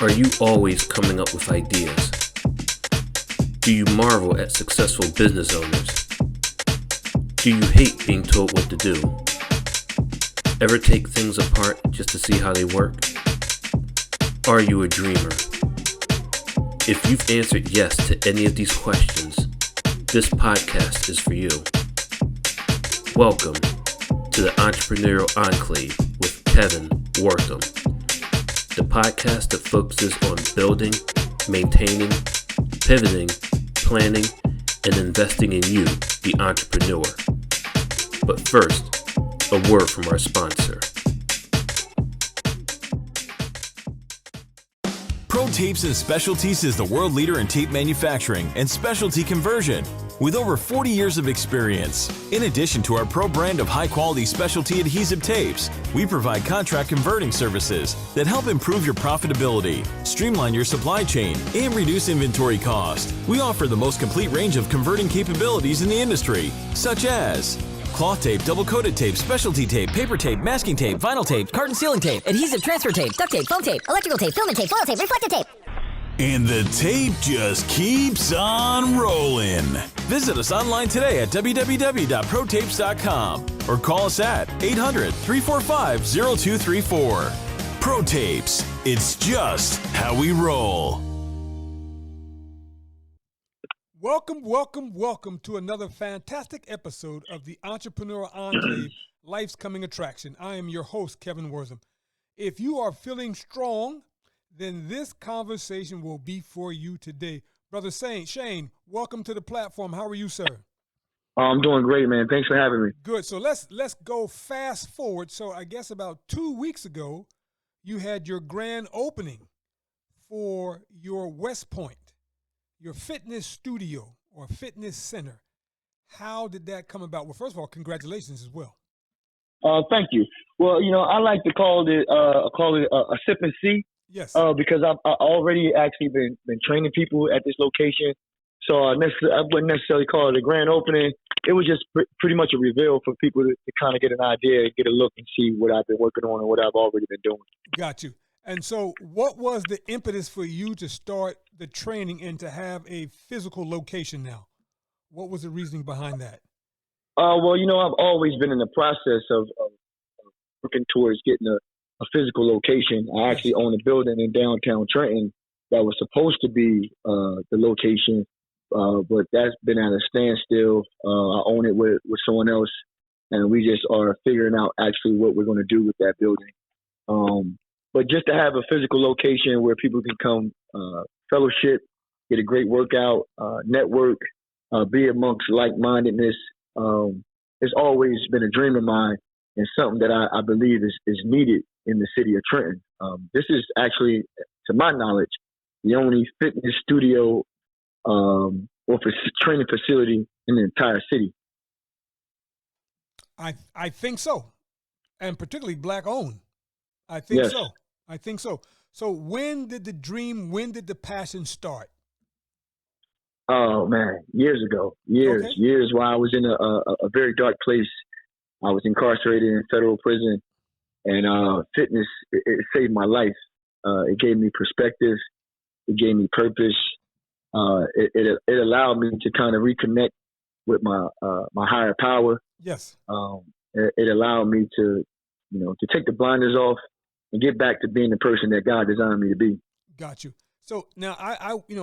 Are you always coming up with ideas? Do you marvel at successful business owners? Do you hate being told what to do? Ever take things apart just to see how they work? Are you a dreamer? If you've answered yes to any of these questions, this podcast is for you. Welcome to the Entrepreneurial Enclave with Kevin Wortham, the podcast that focuses on building, maintaining, pivoting, planning, and investing in you, the entrepreneur. But first, a word from our sponsor. Pro Tapes and Specialties is the world leader in tape manufacturing and specialty conversion with over 40 years of experience. In addition to our pro brand of high-quality specialty adhesive tapes, we provide contract converting services that help improve your profitability, streamline your supply chain, and reduce inventory cost. We offer the most complete range of converting capabilities in the industry, such as cloth tape, double-coated tape, specialty tape, paper tape, masking tape, vinyl tape, carton sealing tape, adhesive transfer tape, duct tape, foam tape, electrical tape, filament tape, foil tape, reflective tape. And the tape just keeps on rolling. Visit us online today at www.protapes.com or call us at 800-345-0234. Pro Tapes, it's just how we roll. Welcome to another fantastic episode of the Entrepreneurial Enclave, Life's Coming Attraction. I am your host, Kevin Wortham. If you are feeling strong, then this conversation will be for you today. Brother Shane, welcome to the platform. How are you, sir? I'm doing great, man. Thanks for having me. Good. So let's go fast forward. So I guess about 2 weeks ago, you had your grand opening for your West Point, your fitness studio or fitness center. How did that come about? Well, first of all, congratulations as well. Thank you. Well, I like to call it a sip and see. Yes. Because I've already actually been training people at this location. So I wouldn't necessarily call it a grand opening. It was just pretty much a reveal for people to kind of get an idea, get a look and see what I've been working on and what I've already been doing. Got you. And so what was the impetus for you to start the training and to have a physical location now? What was the reasoning behind that? Well, I've always been in the process of working towards getting a physical location. I actually own a building in downtown Trenton that was supposed to be the location, but that's been at a standstill. I own it with someone else, and we just are figuring out actually what we're going to do with that building. But just to have a physical location where people can come fellowship, get a great workout, network, be amongst like-mindedness, it's always been a dream of mine and something that I believe is needed in the city of Trenton. This is actually, to my knowledge, the only fitness studio or training facility in the entire city. I think so, and particularly black owned. I think so. So when did the passion start? Oh man, years ago, years while I was in a very dark place. I was incarcerated in federal prison, and fitness, it saved my life. It gave me perspective. It gave me purpose. It allowed me to kind of reconnect with my higher power. Yes. It allowed me to take the blinders off and get back to being the person that God designed me to be. Got you. So now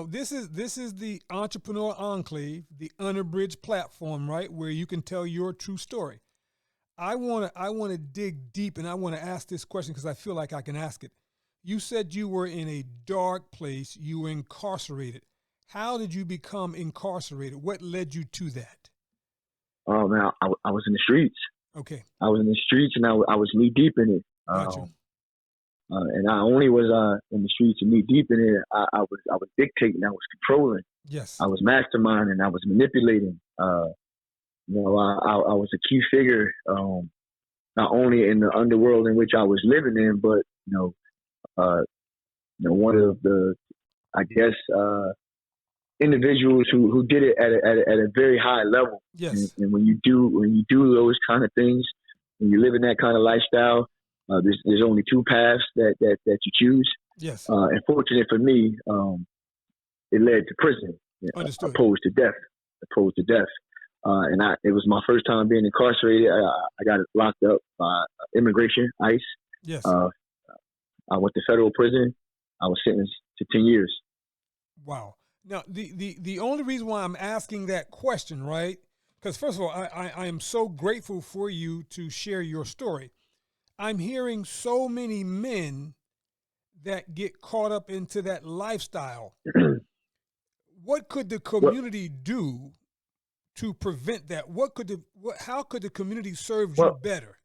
this is the Entrepreneur Enclave, the unabridged platform, right, where you can tell your true story. I want to dig deep, and I want to ask this question because I feel like I can ask it. You said you were in a dark place. You were incarcerated. How did you become incarcerated? What led you to that? Oh man, I was in the streets. Okay. I was in the streets, and I was knee deep in it. Got you. And not only was I in the streets and knee deep in it, I was dictating. I was controlling. Yes. I was masterminding. I was manipulating. I was a key figure, not only in the underworld in which I was living in, but one of the, I guess, individuals who did it at a very high level. Yes. And when you do those kind of things, when you live in that kind of lifestyle, there's only two paths that you choose. Yes. And fortunate for me, it led to prison, Understood. opposed to death. It was my first time being incarcerated. I got locked up by immigration, ICE. Yes. I went to federal prison. I was sentenced to 10 years. Wow. Now, the only reason why I'm asking that question, right? Because first of all, I am so grateful for you to share your story. I'm hearing so many men that get caught up into that lifestyle. What could the community do to prevent that? How could the community serve you better?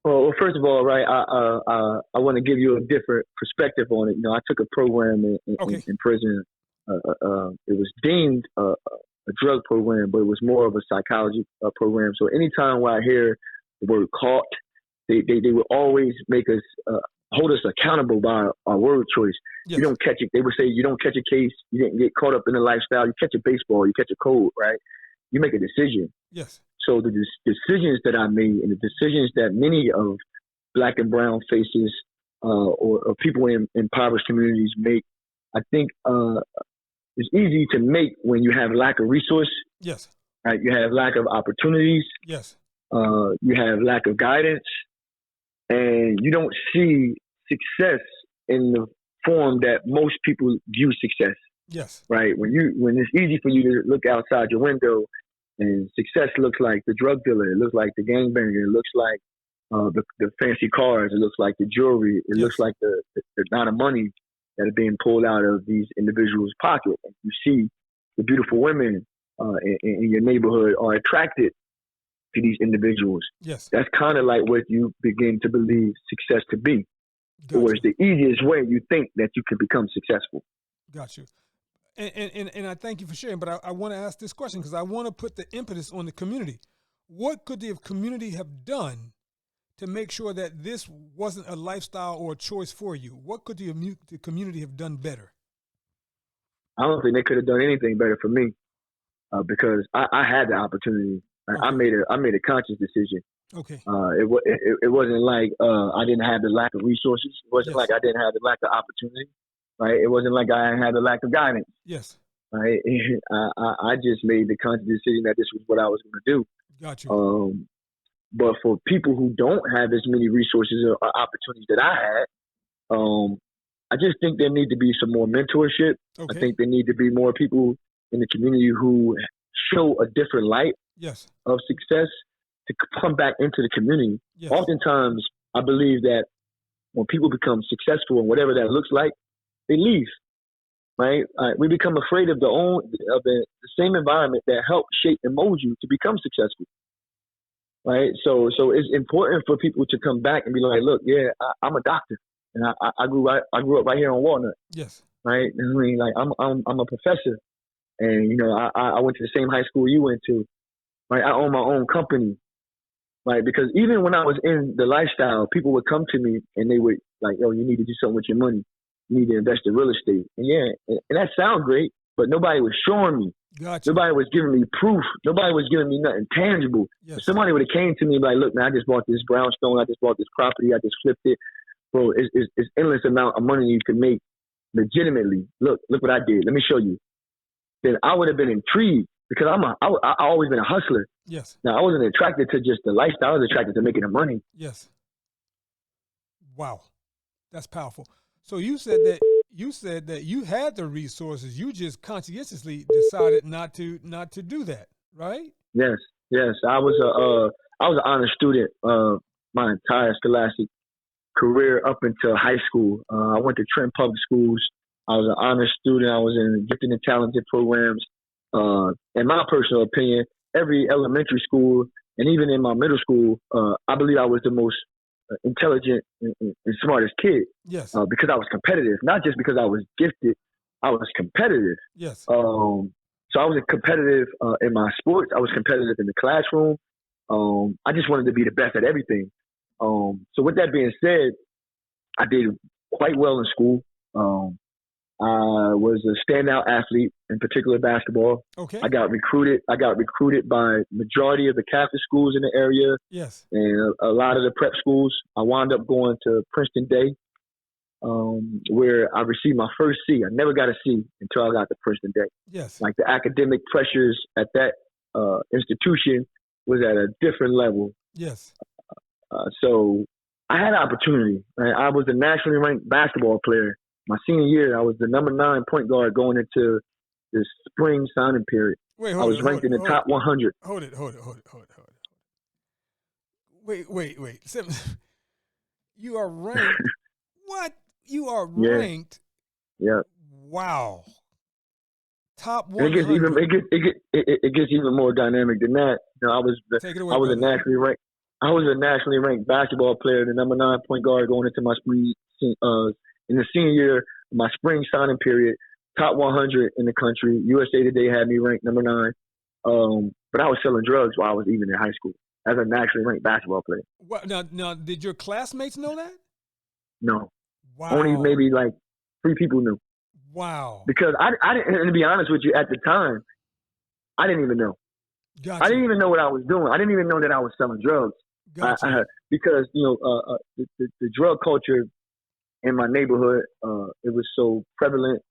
Well, first of all, right, I want to give you a different perspective on it. You know, I took a program in prison. It was deemed a drug program, but it was more of a psychology program. So anytime where I hear the word caught, they would always make us hold us accountable by our word choice. Yes. You don't catch it. They would say you don't catch a case. You didn't get caught up in the lifestyle. You catch a baseball. You catch a cold, right? You make a decision. Yes. So the decisions that I made and the decisions that many of Black and brown faces or people in impoverished communities make, I think it's easy to make when you have lack of resource. Yes. Right? You have lack of opportunities. Yes. You have lack of guidance, and you don't see success in the form that most people view success. Yes. Right? When it's easy for you to look outside your window, and success looks like the drug dealer, it looks like the gangbanger, it looks like the fancy cars, it looks like the jewelry, it looks like the amount of money that are being pulled out of these individuals' pocket. And you see the beautiful women in your neighborhood are attracted to these individuals. Yes. That's kind of like what you begin to believe success to be. Gotcha. Or it's the easiest way you think that you can become successful. Got you. And I thank you for sharing, but I want to ask this question because I want to put the impetus on the community. What could the community have done to make sure that this wasn't a lifestyle or a choice for you? What could the community have done better? I don't think they could have done anything better for me because I had the opportunity. Okay. I made a conscious decision. Okay. It wasn't like I didn't have the lack of resources. It wasn't like I didn't have the lack of opportunity. Right? It wasn't like I had a lack of guidance. Yes. Right? I just made the conscious decision that this was what I was going to do. Got you. But for people who don't have as many resources or opportunities that I had, I just think there need to be some more mentorship. Okay. I think there need to be more people in the community who show a different light of success to come back into the community. Yes. Oftentimes, I believe that when people become successful and whatever that looks like, they leave, right? We become afraid of the same environment that helped shape and mold you to become successful, right? So it's important for people to come back and be like, look, I'm a doctor, and I grew up right here on Walnut. Yes. Right. I mean, like I'm a professor, and you know I went to the same high school you went to, right? I own my own company, right? Because even when I was in the lifestyle, people would come to me and they would like, yo, you need to do something with your money. You need to invest in real estate. And that sounds great, but nobody was showing me. Gotcha. Nobody was giving me proof. Nobody was giving me nothing tangible. Yes. If somebody would have came to me and be like, look, man, I just bought this brownstone. I just bought this property. I just flipped it. Bro, it's endless amount of money you can make legitimately. Look what I did. Let me show you. Then I would have been intrigued because I always been a hustler. Yes. Now, I wasn't attracted to just the lifestyle. I was attracted to making the money. Yes. Wow. That's powerful. So you said that you had the resources. You just conscientiously decided not to do that, right? Yes. I was an honor student my entire scholastic career up until high school. I went to Trent Public Schools. I was an honor student. I was in gifted and talented programs. In my personal opinion, every elementary school and even in my middle school, I believe I was the most intelligent and smartest kid. Yes. Because I was competitive, not just because I was gifted. I was competitive. Yes. So I was competitive in my sports. I was competitive in the classroom. I just wanted to be the best at everything. So with that being said, I did quite well in school. I was a standout athlete, in particular basketball. Okay. I got recruited by majority of the Catholic schools in the area. Yes. And a lot of the prep schools. I wound up going to Princeton Day. where I received my first C. I never got a C until I got the Princeton day. Yes. Like the academic pressures at that institution was at a different level. Yes. So I had an opportunity. Right? I was a nationally ranked basketball player. My senior year, I was the number 9 point guard going into the spring signing period. Wait, I was ranked in the top 100. Hold it. Wait. You are ranked. What? You are ranked. Yeah. Wow. Top 100. And it gets even more dynamic than that. You know, I was a nationally ranked basketball player, the number 9 point guard going into my spring in the senior year, my spring signing period, top 100 in the country. USA Today had me ranked number 9. But I was selling drugs while I was even in high school as a nationally ranked basketball player. What, now, did your classmates know that? No. Wow. Only maybe like 3 people knew. Wow. Because I didn't, and to be honest with you, at the time, I didn't even know. Gotcha. I didn't even know what I was doing. I didn't even know that I was selling drugs. Gotcha. Because, you know, the drug culture in my neighborhood, it was so prevalent.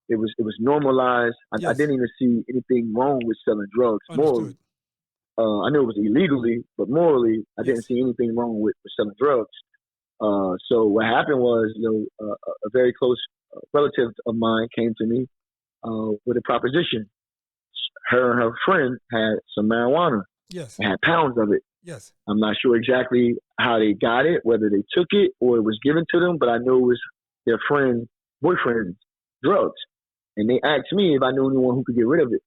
It was normalized. Yes. I didn't even see anything wrong with selling drugs morally. I knew it was illegally, but morally, I didn't see anything wrong with selling drugs. So what happened was, you know, a very close relative of mine came to me with a proposition. Her and her friend had some marijuana. Yes. They had pounds of it. Yes. I'm not sure exactly how they got it, whether they took it or it was given to them, but I know it was their boyfriend's drugs. And they asked me if I knew anyone who could get rid of it.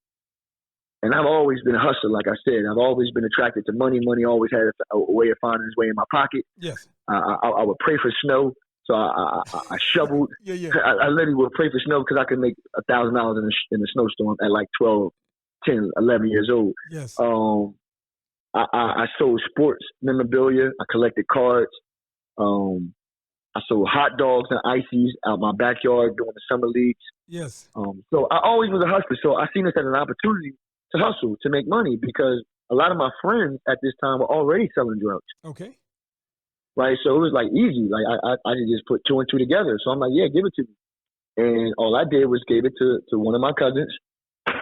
And I've always been a hustler, like I said. I've always been attracted to money. Money always had a way of finding its way in my pocket. Yes. I would pray for snow, so I shoveled. Yeah. I literally would pray for snow because I could make $1,000 in a snowstorm at like 12, 10, 11 years old. Yes. I sold sports memorabilia. I collected cards. I sold hot dogs and ices out my backyard during the summer leagues. Yes. So I always was a hustler. So I seen this as an opportunity to hustle, to make money, because a lot of my friends at this time were already selling drugs. Okay. Right. So it was like easy. Like I could just put 2 and 2 together. So I'm like, yeah, give it to me. And all I did was gave it to one of my cousins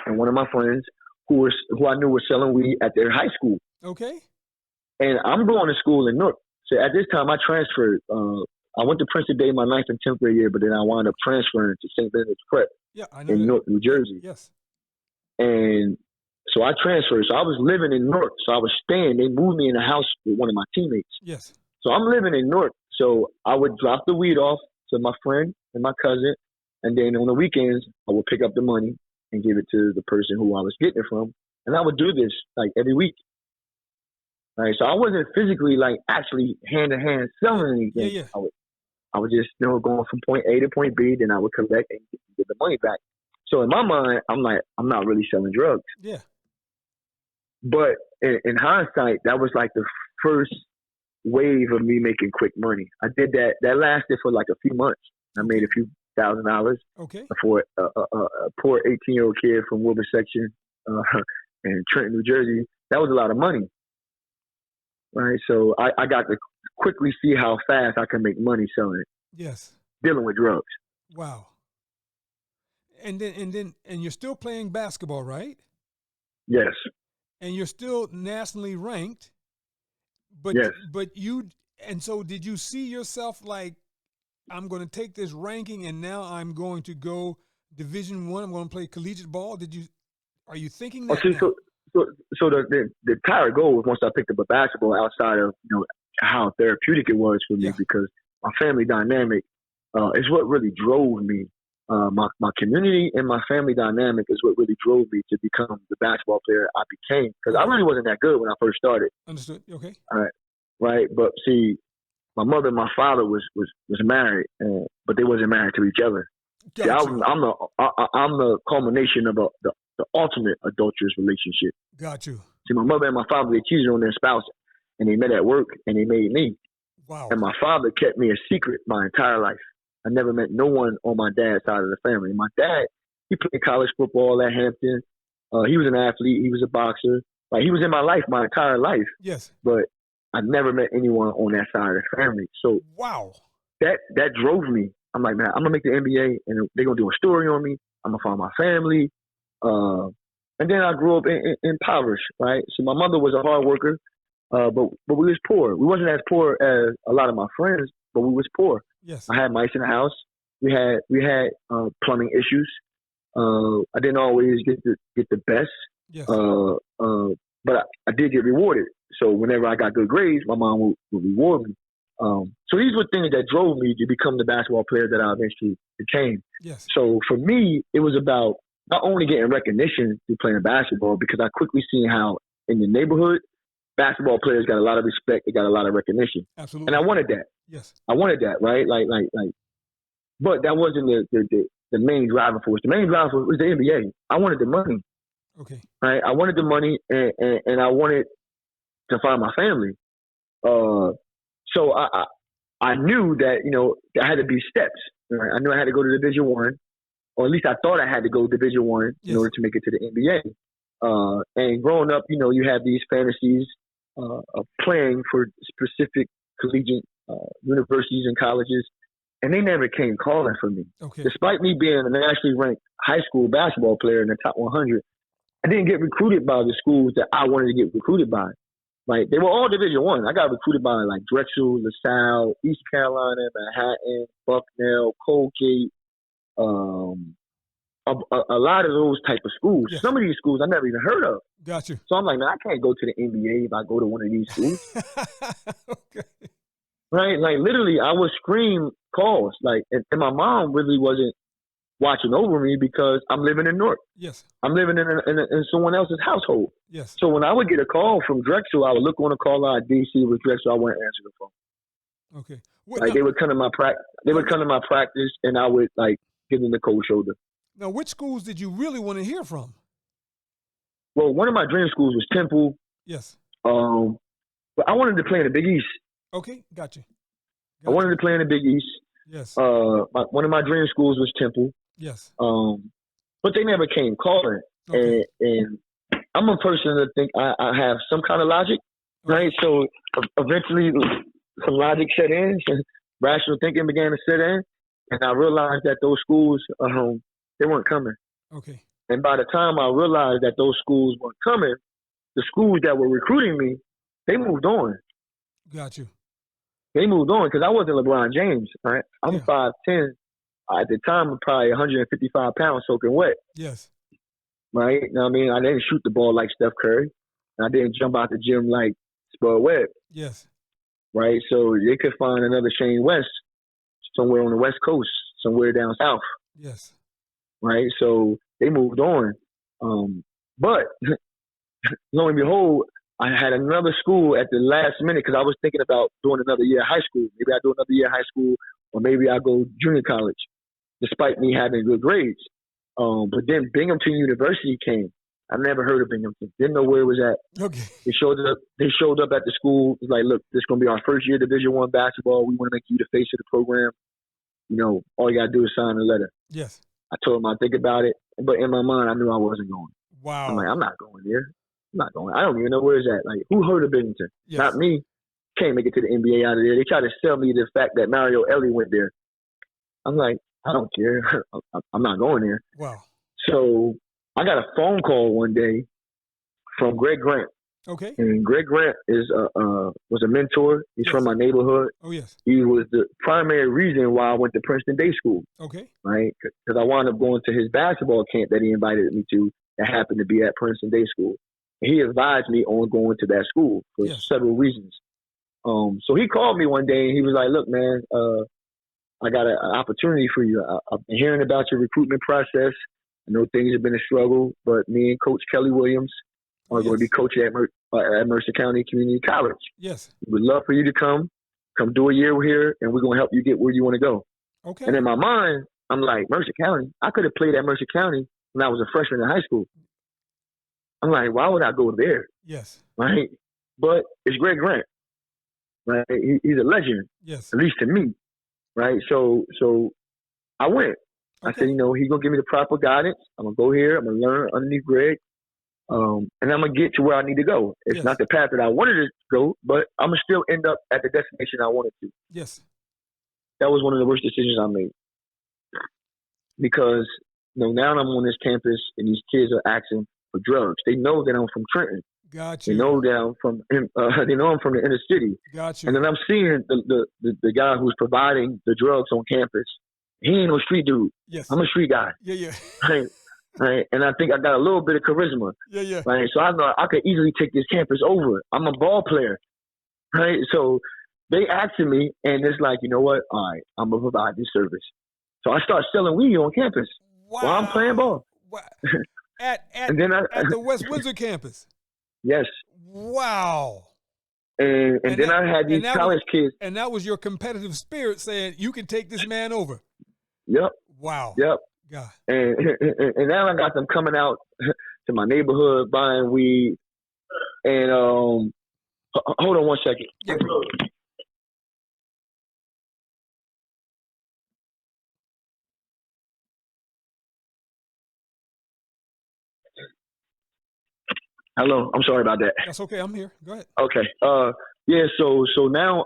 and one of my friends who I knew were selling weed at their high school. Okay. And I'm going to school in Newark. So at this time I transferred. I went to Princeton Day my 9th and 10th grade year, but then I wound up transferring to St. Benedict's Prep in Newark, New Jersey. Yes. And so I transferred. So I was living in Newark. So I was staying. They moved me in a house with one of my teammates. Yes. So I'm living in Newark. So I would drop the weed off to my friend and my cousin. And then on the weekends, I would pick up the money and give it to the person who I was getting it from. And I would do this like every week. Right. So I wasn't physically like actually hand to hand selling anything. Yeah. I was just, you know, going from point A to point B, then I would collect and get the money back. So in my mind, I'm like, I'm not really selling drugs. Yeah. But in hindsight, that was like the first wave of me making quick money. I did that. That lasted for like a few months. I made a few $1,000. Okay. For a poor 18-year-old kid from Wilbur section in Trenton, New Jersey. That was a lot of money. Right. So I got to quickly see how fast I can make money selling it. Yes. Dealing with drugs. Wow. And you're still playing basketball, right? Yes. And you're still nationally ranked. But yes. So did you see yourself like, I'm going to take this ranking and now I'm going to go Division I. I'm going to play collegiate ball. Are you thinking that? So the entire goal was, once I picked up a basketball, outside of, you know, how therapeutic it was for me, because my family dynamic is what really drove me. My community and my family dynamic is what really drove me to become the basketball player I became. Because I really wasn't that good when I first started. Understood. Okay. All right. Right. But see, my mother and my father was married, but they wasn't married to each other. Gotcha. See, I'm the culmination of the ultimate adulterous relationship. Got you. See, my mother and my father, they cheated on their spouse, and they met at work, and they made me. Wow. And my father kept me a secret my entire life. I never met no one on my dad's side of the family. My dad, he played college football at Hampton. He was an athlete. He was a boxer. Like, he was in my life my entire life. Yes. But I never met anyone on that side of the family. So wow, that drove me I'm like, man, I'm gonna make the NBA, and they're gonna do a story on me. I'm gonna find my family. And then I grew up impoverished, right? So my mother was a hard worker, but we was poor. We wasn't as poor as a lot of my friends, but we was poor. Yes. I had mice in the house. We had plumbing issues. I didn't always get the best. Yes. But I did get rewarded. So whenever I got good grades, my mom would reward me. So these were things that drove me to become the basketball player that I eventually became. Yes. So for me, it was about not only getting recognition through playing basketball, because I quickly seen how in the neighborhood, basketball players got a lot of respect, they got a lot of recognition. Absolutely. And I wanted that. Yes. I wanted that, right? Like. But that wasn't the main driving force. The main driving force was the NBA. I wanted the money. Okay. Right? I wanted the money, and I wanted to find my family. So I knew that, there had to be steps. Right? I knew I had to go to Division I, or at least I thought I had to go to Division I in order to make it to the NBA. And growing up, you have these fantasies of playing for specific collegiate universities and colleges, and they never came calling for me. Okay. Despite me being a nationally ranked high school basketball player in the top 100, I didn't get recruited by the schools that I wanted to get recruited by. Like, they were all Division I. I got recruited by like Drexel, LaSalle, East Carolina, Manhattan, Bucknell, Colgate, a lot of those type of schools. Yes. Some of these schools I never even heard of. Got you. So I'm like, man, I can't go to the NBA if I go to one of these schools. Okay. Right? Like, literally, I would scream calls. Like, and my mom really wasn't watching over me because I'm living in Newark. Yes. I'm living in someone else's household. Yes. So when I would get a call from Drexel, I would look on the call ID, see it was Drexel. I wouldn't answer the phone. Okay. Like, they would come to my practice. They would come to my practice, and I would like give them the cold shoulder. Now, which schools did you really want to hear from? Well, one of my dream schools was Temple. Yes. But I wanted to play in the Big East. Okay, got you. I wanted to play in the Big East. Yes. One of my dream schools was Temple. Yes. But they never came calling. Okay. And I'm a person that think I have some kind of logic, right? So eventually some logic set in, rational thinking began to set in, and I realized that those schools, they weren't coming. Okay. And by the time I realized that those schools weren't coming, the schools that were recruiting me, they moved on. Got you. They moved on because I wasn't LeBron James, right? I'm 5'10". At the time, I'm probably 155 pounds soaking wet. Yes. Right? You know what I mean? I didn't shoot the ball like Steph Curry. And I didn't jump out the gym like Spud Webb. Yes. Right? So they could find another Shane West somewhere on the West Coast, somewhere down south. Yes. Right? So they moved on. But lo and behold, I had another school at the last minute because I was thinking about doing another year of high school. Maybe I do another year of high school, or maybe I go junior college, despite me having good grades. But then Binghamton University came. I never heard of Binghamton. Didn't know where it was at. Okay. They showed up at the school. It's like, look, this is gonna be our first year Division I basketball. We want to make you the face of the program. All you gotta do is sign the letter. Yes. I told them I'd think about it, but in my mind, I knew I wasn't going. Wow. I'm like, I'm not going there. I'm not going. I don't even know where it's at. Like, who heard of Binghamton? Yes. Not me. Can't make it to the NBA out of there. They try to sell me the fact that Mario Ellie went there. I'm like, I don't care. I'm not going there. Wow. So I got a phone call one day from Greg Grant. Okay. And Greg Grant was a mentor. He's from my neighborhood. Oh, yes. He was the primary reason why I went to Princeton Day School. Okay. Right? Because I wound up going to his basketball camp that he invited me to that happened to be at Princeton Day School. And he advised me on going to that school for several reasons. So he called me one day and he was like, look, man, I got an opportunity for you. I've been hearing about your recruitment process. I know things have been a struggle, but me and Coach Kelly Williams are going to be coaching at Mercer County Community College. Yes. We'd love for you to come do a year here, and we're going to help you get where you want to go. Okay. And in my mind, I'm like, Mercer County? I could have played at Mercer County when I was a freshman in high school. I'm like, why would I go there? Yes. Right? But it's Greg Grant. Right? He's a legend. Yes. At least to me. Right? So I went. Okay. I said, he's going to give me the proper guidance. I'm going to go here. I'm going to learn underneath Greg. And I'm going to get to where I need to go. It's not the path that I wanted to go, but I'm going to still end up at the destination I wanted to. Yes. That was one of the worst decisions I made. because now I'm on this campus and these kids are asking for drugs. They know that I'm from Trenton. Got They you. know that I'm from they know I'm from the inner city. Got you. And then I'm seeing the guy who's providing the drugs on campus. He ain't no street dude. Yes. I'm a street guy. Yeah. Right? Right? And I think I got a little bit of charisma. Yeah. Right? So I know I could easily take this campus over. I'm a ball player. Right? So they asking me, and it's like, you know what? All right, I'm gonna provide this service. So I start selling weed on campus while I'm playing ball. Wow. At And then at the West Windsor campus. Yes. Wow. And then I had these college kids. And that was your competitive spirit saying, you can take this man over. Yep. Wow. Yep. God. And now I got them coming out to my neighborhood buying weed. And hold on one second. Yeah. Hello, I'm sorry about that. That's okay. I'm here. Go ahead. Okay. Yeah. So now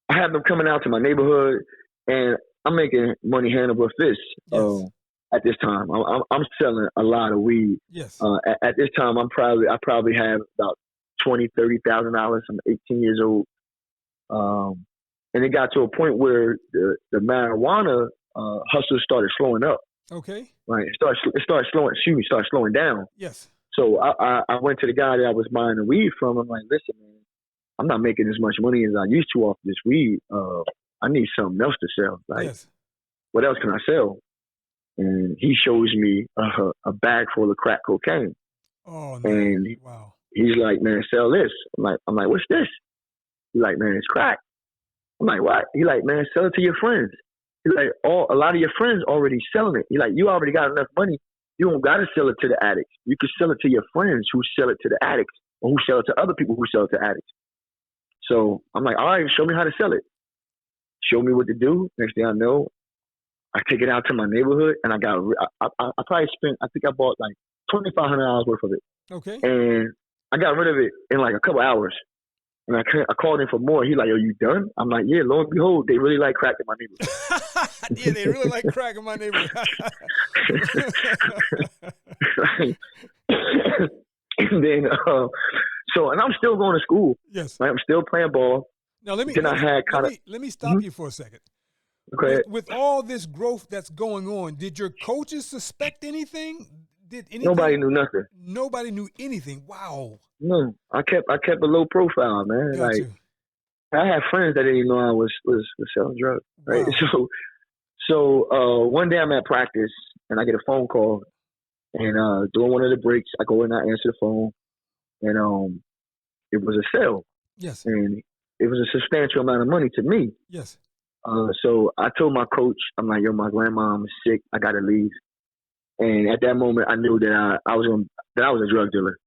I have them coming out to my neighborhood, and I'm making money hand over fist. Yes. At this time, I'm selling a lot of weed. Yes. At this time, I probably have about $20,000-$30,000. I'm 18 years old. And it got to a point where the marijuana hustle started slowing up. Okay. Right. It started slowing down. Yes. So I went to the guy that I was buying the weed from. I'm like, listen, man, I'm not making as much money as I used to off this weed. I need something else to sell. Like, yes. What else can I sell? And he shows me a bag full of crack cocaine. Oh, no. And Wow. he's like, man, sell this. I'm like, what's this? He's like, man, it's crack. I'm like, what? He's like, man, sell it to your friends. He's like, a lot of your friends already selling it. He's like, you already got enough money. You don't got to sell it to the addicts. You can sell it to your friends who sell it to the addicts, or who sell it to other people who sell it to addicts. So I'm like, all right, show me how to sell it. Show me what to do. Next thing I know, I take it out to my neighborhood, and I probably spent, I think I bought like $2,500 worth of it. Okay. And I got rid of it in like a couple hours. And I called him for more. He's like, are you done? I'm like, yeah, lo and behold, they really like crack in my neighborhood. Yeah, they really like crack in my neighborhood. And then, and I'm still going to school. Yes. Right? I'm still playing ball. Now, let me stop you for a second. Okay. With all this growth that's going on, did your coaches suspect anything? Did anything? Nobody knew nothing. Nobody knew anything. Wow. No, I kept a low profile, man. Got like you. I had friends that didn't know I was selling drugs. Right. Wow. So one day I'm at practice and I get a phone call, and during one of the breaks I go in and I answer the phone, and it was a sale. Yes. And it was a substantial amount of money to me. Yes. So I told my coach, I'm like, yo, my grandmom is sick. I gotta leave. And at that moment, I knew that I was a drug dealer,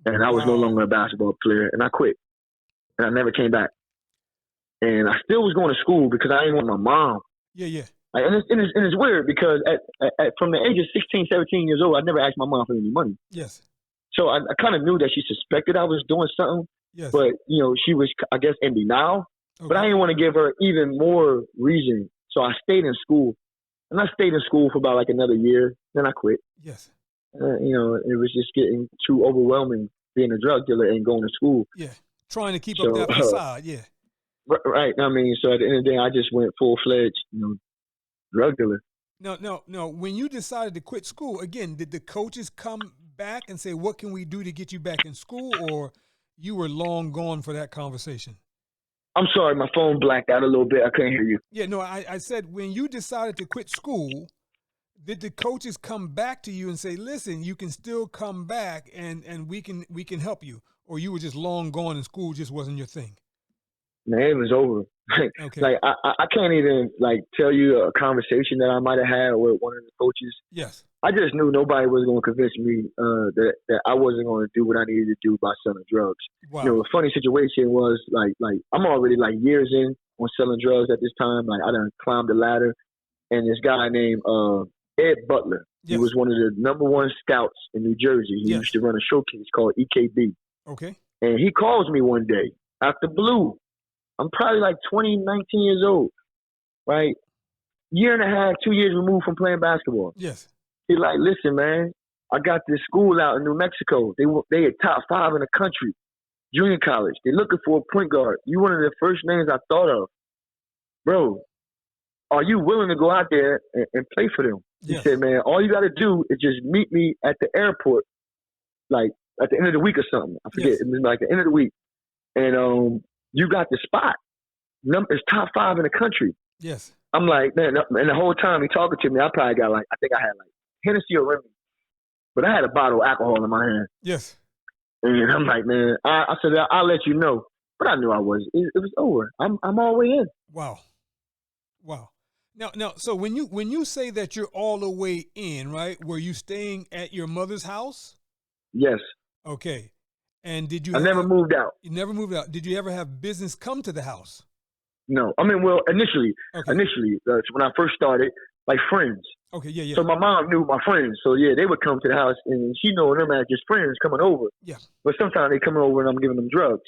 and I was no longer a basketball player. And I quit, and I never came back. And I still was going to school because I didn't want my mom. Yeah. Like, and it's weird because from the age of 16, 17 years old, I never asked my mom for any money. Yes. So I kind of knew that she suspected I was doing something. Yes. But she was, I guess, in denial. Okay. But I didn't want to give her even more reason. So I stayed in school. And I stayed in school for about like another year. Then I quit. Yes. It was just getting too overwhelming being a drug dealer and going to school. Yeah. Trying to keep up that facade. Yeah. Right. I mean, so at the end of the day, I just went full-fledged, drug dealer. No. When you decided to quit school, again, did the coaches come back and say, what can we do to get you back in school? Or you were long gone for that conversation? I'm sorry, my phone blacked out a little bit. I couldn't hear you. Yeah, no, I said when you decided to quit school, did the coaches come back to you and say, listen, you can still come back and we can help you? Or you were just long gone and school just wasn't your thing? Man, it was over. Okay. Like I can't even tell you a conversation that I might have had with one of the coaches. Yes. I just knew nobody was going to convince me that I wasn't going to do what I needed to do by selling drugs. Wow. The funny situation was like I'm already years in on selling drugs at this time. Like I done climbed the ladder, and this guy named Ed Butler. Yes. He was one of the #1 scouts in New Jersey. He used to run a showcase called EKB. Okay. And he calls me one day out the blue. I'm probably 20, 19 years old, right? year and a half, 2 years removed from playing basketball. Yes. He's like, listen, man, I got this school out in New Mexico. They are top 5 in the country, junior college. They're looking for a point guard. You one of the first names I thought of. Bro, are you willing to go out there and play for them? Yes. He said, man, all you got to do is just meet me at the airport, like at the end of the week or something. I forget. Yes. It was like the end of the week. And you got the spot. It's top 5 in the country. Yes. I'm like, man, and the whole time he talking to me, I probably got I think I had Hennessy or Remy. But I had a bottle of alcohol in my hand. Yes. And I'm like, man, I said, I'll let you know. But I knew I was. It was over. I'm all the way in. Wow. Now, so when you say that you're all the way in, right? Were you staying at your mother's house? Yes. Okay. And did you? I never moved out. You never moved out. Did you ever have business come to the house? No. I mean, well, initially, when I first started, like friends. Okay. Yeah. So my mom knew my friends. So yeah, they would come to the house, and she knew them as just friends coming over. Yeah. But sometimes they coming over and I'm giving them drugs.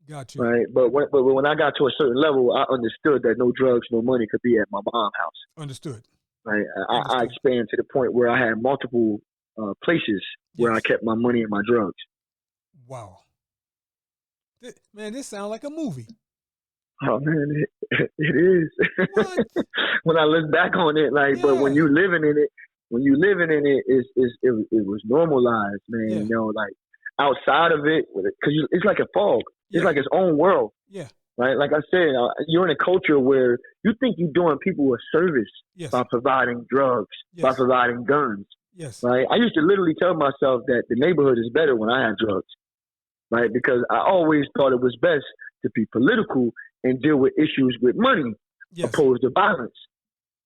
Got you. Right. But when I got to a certain level, I understood that no drugs, no money could be at my mom's house. Understood. Right. I expanded to the point where I had multiple places where I kept my money and my drugs. Wow. Man, this sounds like a movie. Oh man, it is. What? When I look back on it, but when you living in it, it was normalized, man. Yeah. You know, like outside of it, because it's like a fog. It's like its own world. Yeah. Right. Like I said, you're in a culture where you think you're doing people a service by providing drugs, by providing guns. Yes. Right. I used to literally tell myself that the neighborhood is better when I have drugs. Right. Because I always thought it was best to be political and deal with issues with money opposed to violence.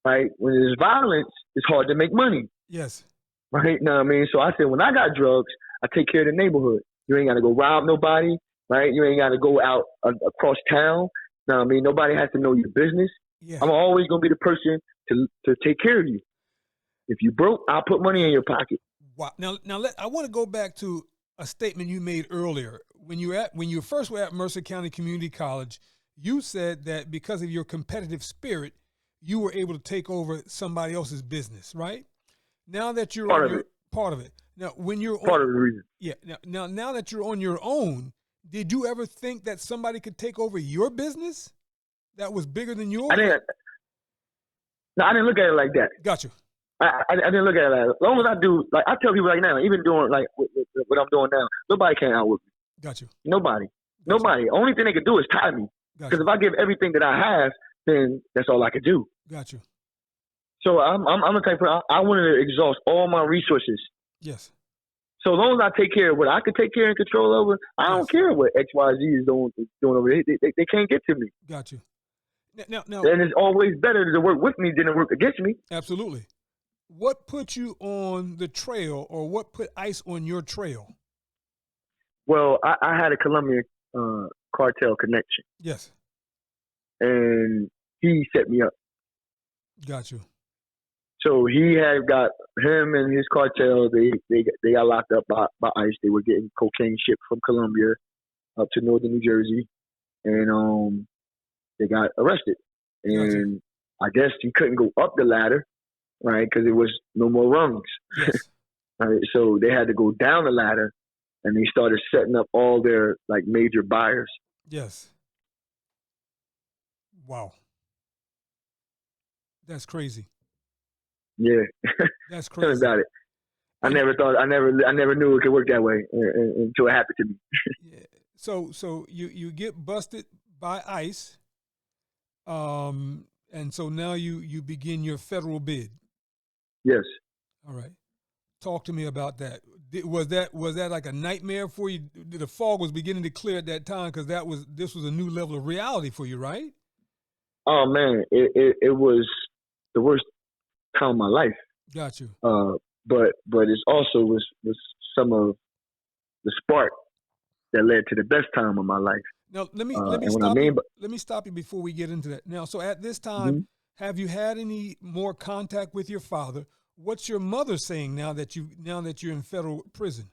Right. When there's violence, it's hard to make money. Yes. Right. Know what I mean? So I said, when I got drugs, I take care of the neighborhood. You ain't got to go rob nobody. Right. You ain't got to go out across town. Know what I mean? Nobody has to know your business. Yeah. I'm always going to be the person to take care of you. If you broke, I'll put money in your pocket. Wow. Now, I want to go back to a statement you made earlier. When you first were at Mercer County Community College, you said that because of your competitive spirit, you were able to take over somebody else's business, right? Now that you're part of it. Now, when you're part of the reason. Yeah. Now that you're on your own, did you ever think that somebody could take over your business that was bigger than yours? I didn't look at it like that. Got you. I didn't look at it like that. As long as I do, like I tell people like now, even doing like what I'm doing now, nobody can outwork me. Got you. Nobody. Only thing they can do is tie me. Because if I give everything that I have, then that's all I could do. Got you. So I'm the type of person, I wanted to exhaust all my resources. Yes. So as long as I take care of what I could take care and control over, I don't care what XYZ is doing over there. They can't get to me. Got you. Now, and it's always better to work with me than to work against me. Absolutely. What put you on the trail, or what put ice on your trail? Well, I had a Colombian cartel connection. Yes. And he set me up. Got you. So he had got him and his cartel. They got locked up by ICE. They were getting cocaine shipped from Colombia up to northern New Jersey, and they got arrested. And I guess he couldn't go up the ladder, right? Because there was no more rungs. Yes. Right. So they had to go down the ladder, and they started setting up all their like major buyers. Yes. Wow. That's crazy. Yeah. That's Tell me crazy. about it. I never knew it could work that way until it happened to me. Yeah. So you get busted by ICE, and so now you begin your federal bid. Yes. All right. Talk to me about that. Was that like a nightmare for you? The fog was beginning to clear at that time because this was a new level of reality for you, right? Oh man, it was the worst time of my life. Got you. But it also was some of the spark that led to the best time of my life. Now let me stop you before we get into that. Now, so at this time, have you had any more contact with your father? What's your mother saying now that you're in federal prison?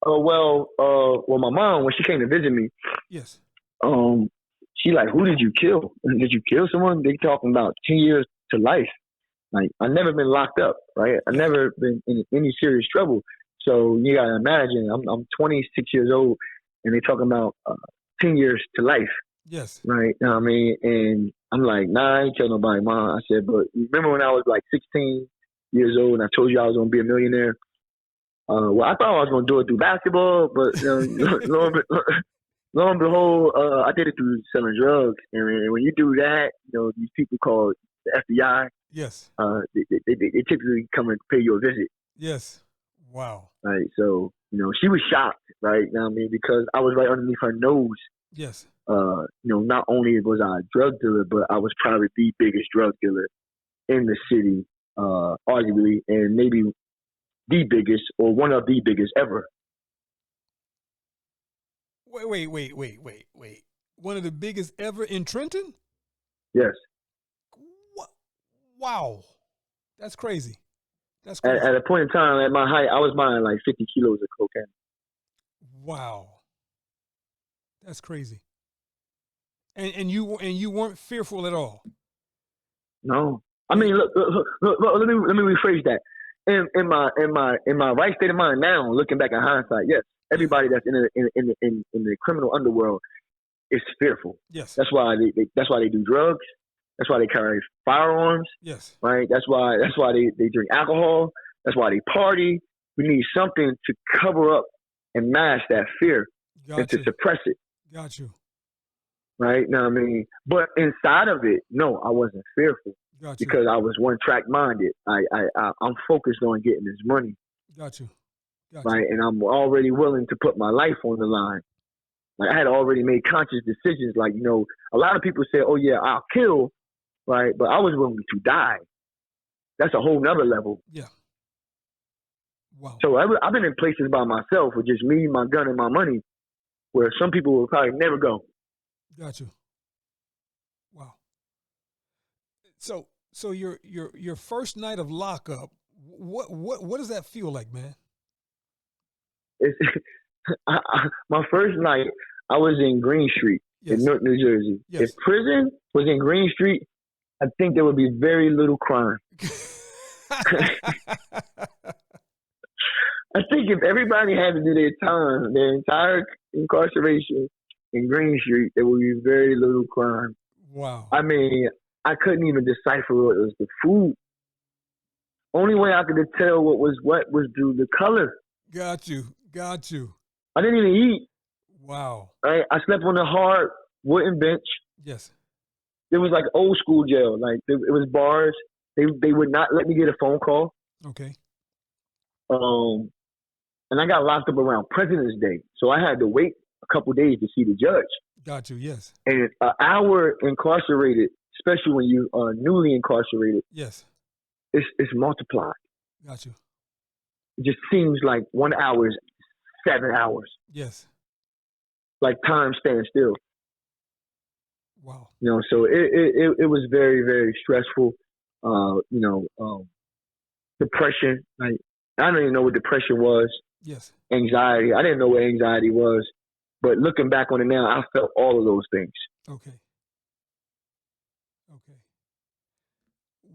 Well, my mom, when she came to visit me, yes, she like, who did you kill? Did you kill someone? They talking about 10 years to life. Like, I never been locked up, right? I never been in any serious trouble. So you gotta imagine, I'm 26 years old, and they talking about 10 years to life. Yes. Right. You know what I mean? And I'm like, nah, I ain't tell nobody, Mom. I said, but remember when I was like 16 years old and I told you I was gonna be a millionaire? Well, I thought I was gonna do it through basketball, but lo and behold, I did it through selling drugs. And when you do that, these people called the FBI. Yes. They typically come and pay you a visit. Yes. Wow. Right. So, she was shocked, right? You know what I mean? Because I was right underneath her nose. Yes. Not only was I a drug dealer, but I was probably the biggest drug dealer in the city, arguably, and maybe the biggest or one of the biggest ever. Wait. One of the biggest ever in Trenton? Yes. What? Wow. That's crazy. That's At crazy. a point in time, at my height, I was buying like 50 kilos of cocaine. Wow. That's crazy. And you weren't fearful at all. No, I mean, look, let me rephrase that. In my right state of mind now, looking back in hindsight, yes, everybody that's in the criminal underworld is fearful. Yes. That's why they do drugs. That's why they carry firearms. Yes. Right. That's why they drink alcohol. That's why they party. We need something to cover up and mask that fear and to suppress it. Got you. Right? Know what I mean? But inside of it, no, I wasn't fearful. Got you. Because I was one track minded. I'm focused on getting this money. Got you. Right? And I'm already willing to put my life on the line. Like, I had already made conscious decisions. Like, a lot of people say, oh yeah, I'll kill, right? But I was willing to die. That's a whole nother level. Yeah. Wow. So I've been in places by myself with just me, my gun, and my money, where some people will probably never go. Got you. Wow. So your first night of lockup, what does that feel like, man? My first night, I was in Green Street in Newark, New Jersey. Yes. If prison was in Green Street, I think there would be very little crime. I think if everybody had to do their time, their entire incarceration in Green Street, there would be very little crime. Wow. I mean, I couldn't even decipher what was the food. Only way I could tell what was through the color. Got you. I didn't even eat. Wow. Right? I slept on a hard wooden bench. Yes. It was like old school jail. Like, it was bars. They would not let me get a phone call. Okay. And I got locked up around President's Day, so I had to wait a couple days to see the judge. Got you. Yes. And an hour incarcerated, especially when you are newly incarcerated, yes, it's multiplied. Got you. It just seems like 1 hour is 7 hours. Yes. Like time stands still. Wow. So it was very, very stressful. Depression. Like, I don't even know what depression was. Yes. Anxiety. I didn't know what anxiety was. But looking back on it now, I felt all of those things. Okay.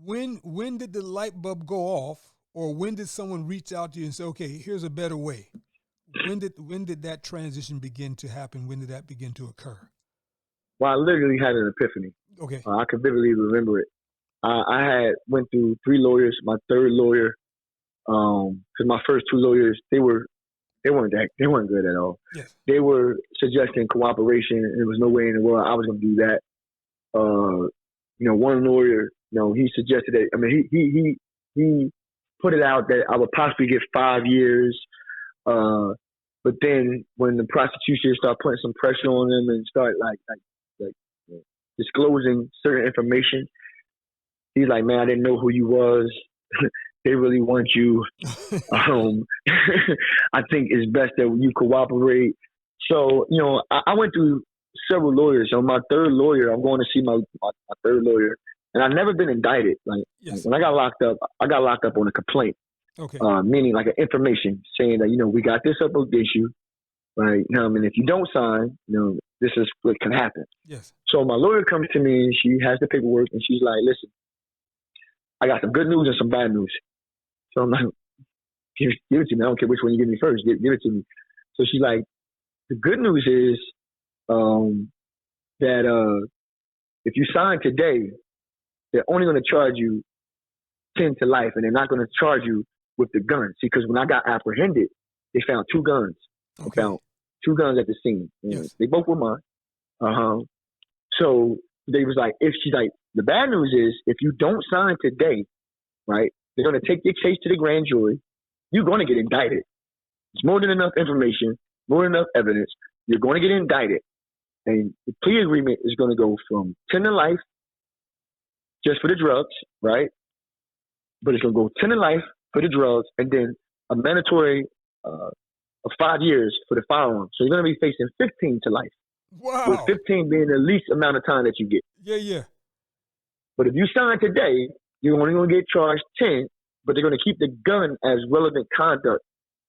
When did the light bulb go off, or when did someone reach out to you and say, okay, here's a better way? When did that transition begin to happen? When did that begin to occur? Well, I literally had an epiphany. Okay. I can vividly remember it. I went through 3 lawyers. My third lawyer, because my first 2 lawyers, they weren't good at all. Yes. They were suggesting cooperation, and there was no way in the world I was going to do that. One lawyer, he suggested that. I mean, he put it out that I would possibly get 5 years. But then when the prosecution started putting some pressure on them and start like disclosing certain information, he's like, man, I didn't know who you was. They really want you. I think it's best that you cooperate. So, I went through several lawyers. So my third lawyer, I'm going to see my third lawyer. And I've never been indicted. Like, yes. When I got locked up on a complaint. Okay. Meaning like an information saying that, we got this up against you. Right. And if you don't sign, this is what can happen. Yes. So my lawyer comes to me and she has the paperwork and she's like, listen, I got some good news and some bad news. So I'm like, give it to me. I don't care which one you give me first. Give it to me. So she's like, the good news is that if you sign today, they're only going to charge you 10 to life, and they're not going to charge you with the guns. See, because when I got apprehended, they found two guns. Okay. They found two guns at the scene. Yes. They both were mine. So they was like, she's like, the bad news is if you don't sign today, right, they're going to take your case to the grand jury. You're going to get indicted. It's more than enough information, more than enough evidence. You're going to get indicted. And the plea agreement is going to go from 10 to life just for the drugs, right? But it's going to go 10 to life for the drugs and then a mandatory of 5 years for the firearm. So you're going to be facing 15 to life. Wow. With 15 being the least amount of time that you get. Yeah. But if you sign today, you're only going to get charged 10, but they're going to keep the gun as relevant conduct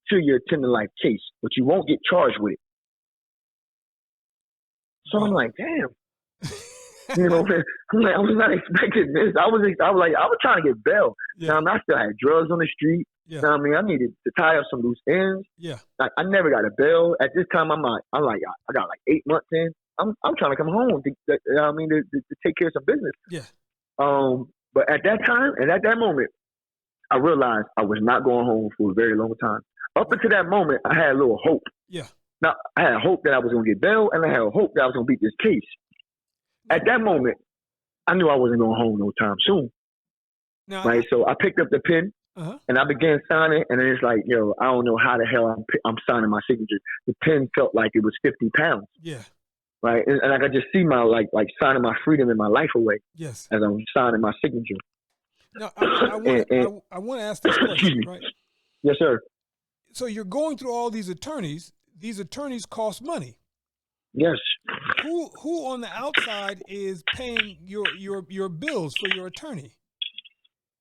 to your 10 to life case, but you won't get charged with it. So I'm like, damn. You know, I'm like, I was not expecting this. I was trying to get bail. Yeah. Now I still had drugs on the street. Yeah. Now, I mean, I needed to tie up some loose ends. Yeah. Like, I never got a bail. At this time, I got like 8 months in. I'm trying to come home to take care of some business. Yeah. But at that time and at that moment, I realized I was not going home for a very long time. Up until that moment, I had a little hope. Yeah. Now, I had hope that I was going to get bail, and I had hope that I was going to beat this case. At that moment, I knew I wasn't going home no time soon. Now, right? So I picked up the pen, and I began signing, and then it's like, yo, I don't know how the hell I'm signing my signature. The pen felt like it was 50 pounds. Yeah. Right? And I could just see my, like signing my freedom and my life away. Yes. As I'm signing my signature. Now, I want to ask this question, right? Yes, sir. So you're going through all these attorneys. These attorneys cost money. Yes. Who on the outside is paying your bills for your attorney?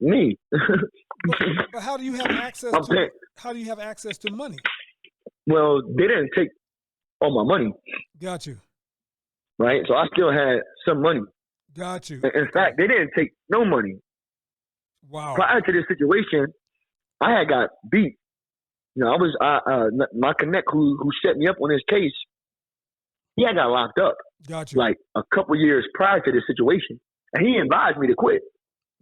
Me. but how do you have access to money? Well, they didn't take all my money. Got you. Right? So I still had some money. Got you. In fact, they didn't take no money. Wow. Prior to this situation, I had got beat. You know, my connect who set me up on this case, he had got locked up. Got you. Like a couple years prior to this situation. And he advised me to quit.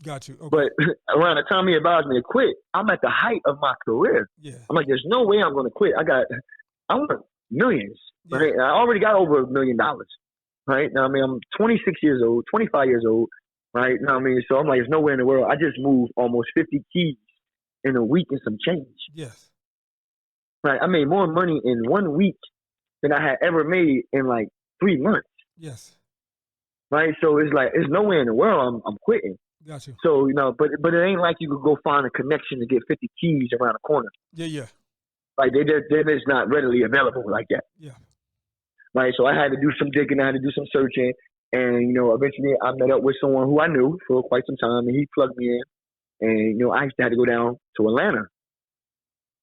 Got you. Okay. But around the time he advised me to quit, I'm at the height of my career. Yeah. I'm like, there's no way I'm going to quit. I want millions. Yeah. Right? I already got over $1 million. Right? Now, I mean, I'm 26 years old, 25 years old. Right? Now, I mean, so I'm like, there's no way in the world. I just moved almost 50 keys in a week and some change. Yes. Right? I made more money in 1 week than I had ever made in like 3 months. Yes. Right? So it's like, there's no way in the world I'm quitting. Got you. So, you know, but it ain't like you could go find a connection to get 50 keys around the corner. Yeah. Like, they're just not readily available like that. Yeah. Right? So I had to do some digging. I had to do some searching. And, you know, eventually I met up with someone who I knew for quite some time, and he plugged me in. And, you know, I had to go down to Atlanta.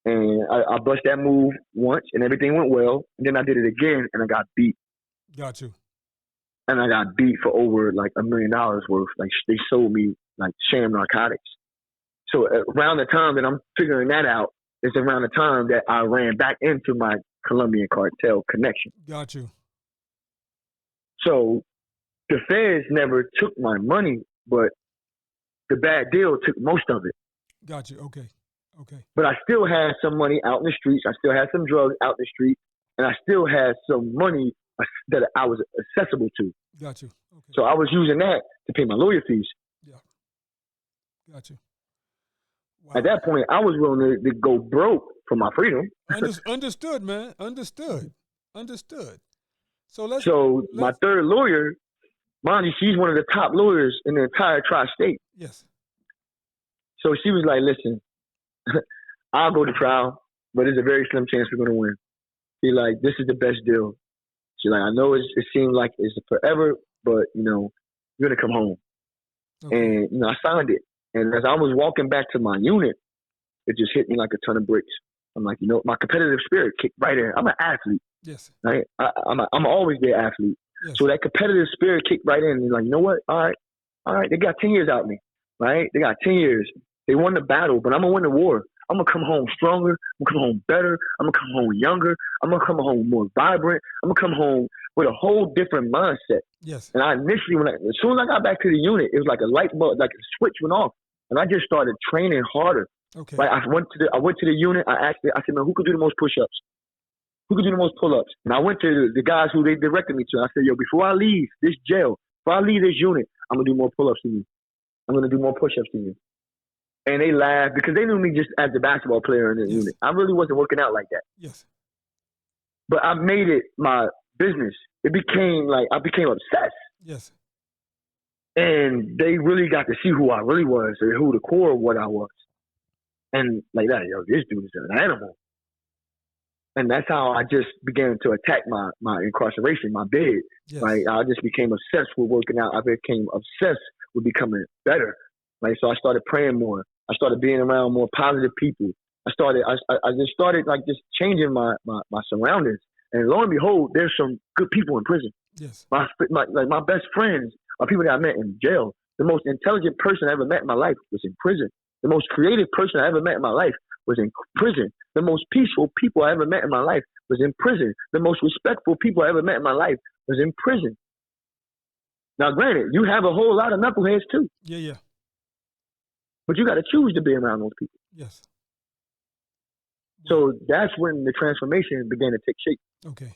And I bust that move once, and everything went well. And then I did it again, and I got beat. Got you. And I got beat for over like $1 million worth. Like, they sold me like sham narcotics. So around the time that I'm figuring that out is around the time that I ran back into my Colombian cartel connection. Got you. So the feds never took my money, but the bad deal took most of it. Got you. Okay. But I still had some money out in the streets. I still had some drugs out in the street. And I still had some money that I was accessible to. Got you. Okay. So I was using that to pay my lawyer fees. Yeah. Got you. Wow. At that point, I was willing to go broke for my freedom. Understood, man. Understood. So my third lawyer, mind you, she's one of the top lawyers in the entire tri-state. Yes. So she was like, listen, I'll go to trial, but there's a very slim chance we're going to win. She's like, this is the best deal. She's like, I know it seems like it's forever, but, you know, you're going to come home. Okay. And, you know, I signed it. And as I was walking back to my unit, it just hit me like a ton of bricks. I'm like, you know, my competitive spirit kicked right in. I'm an athlete. Yes. Right? I'm always their athlete. Yes. So that competitive spirit kicked right in. And like, you know what? All right. They got 10 years out of me, right? They got 10 years. They won the battle, but I'm going to win the war. I'm going to come home stronger. I'm going to come home better. I'm going to come home younger. I'm going to come home more vibrant. I'm going to come home with a whole different mindset. Yes. And I initially, as soon as I got back to the unit, it was like a light bulb, like a switch went off. And I just started training harder. Okay. Like I went to the unit. I said, man, who could do the most push-ups? Who could do the most pull-ups? And I went to the guys who they directed me to. I said, yo, before I leave this jail, before I leave this unit, I'm going to do more pull-ups than you. I'm going to do more push-ups than you. And they laughed because they knew me just as the basketball player in the unit. I really wasn't working out like that. Yes. But I made it my business. It became like I became obsessed. Yes. And they really got to see who I really was or who the core of what I was. And like that, yo, this dude is an animal. And that's how I just began to attack my incarceration, my bed. Yes. Like I just became obsessed with working out. I became obsessed with becoming better. Like so I started praying more. I started being around more positive people. I just started like just changing my surroundings. And lo and behold, there's some good people in prison. Yes. My best friends are people that I met in jail. The most intelligent person I ever met in my life was in prison. The most creative person I ever met in my life was in prison. The most peaceful people I ever met in my life was in prison. The most respectful people I ever met in my life was in prison. Now, granted, you have a whole lot of knuckleheads too. Yeah. But you got to choose to be around those people. Yes. So that's when the transformation began to take shape. Okay.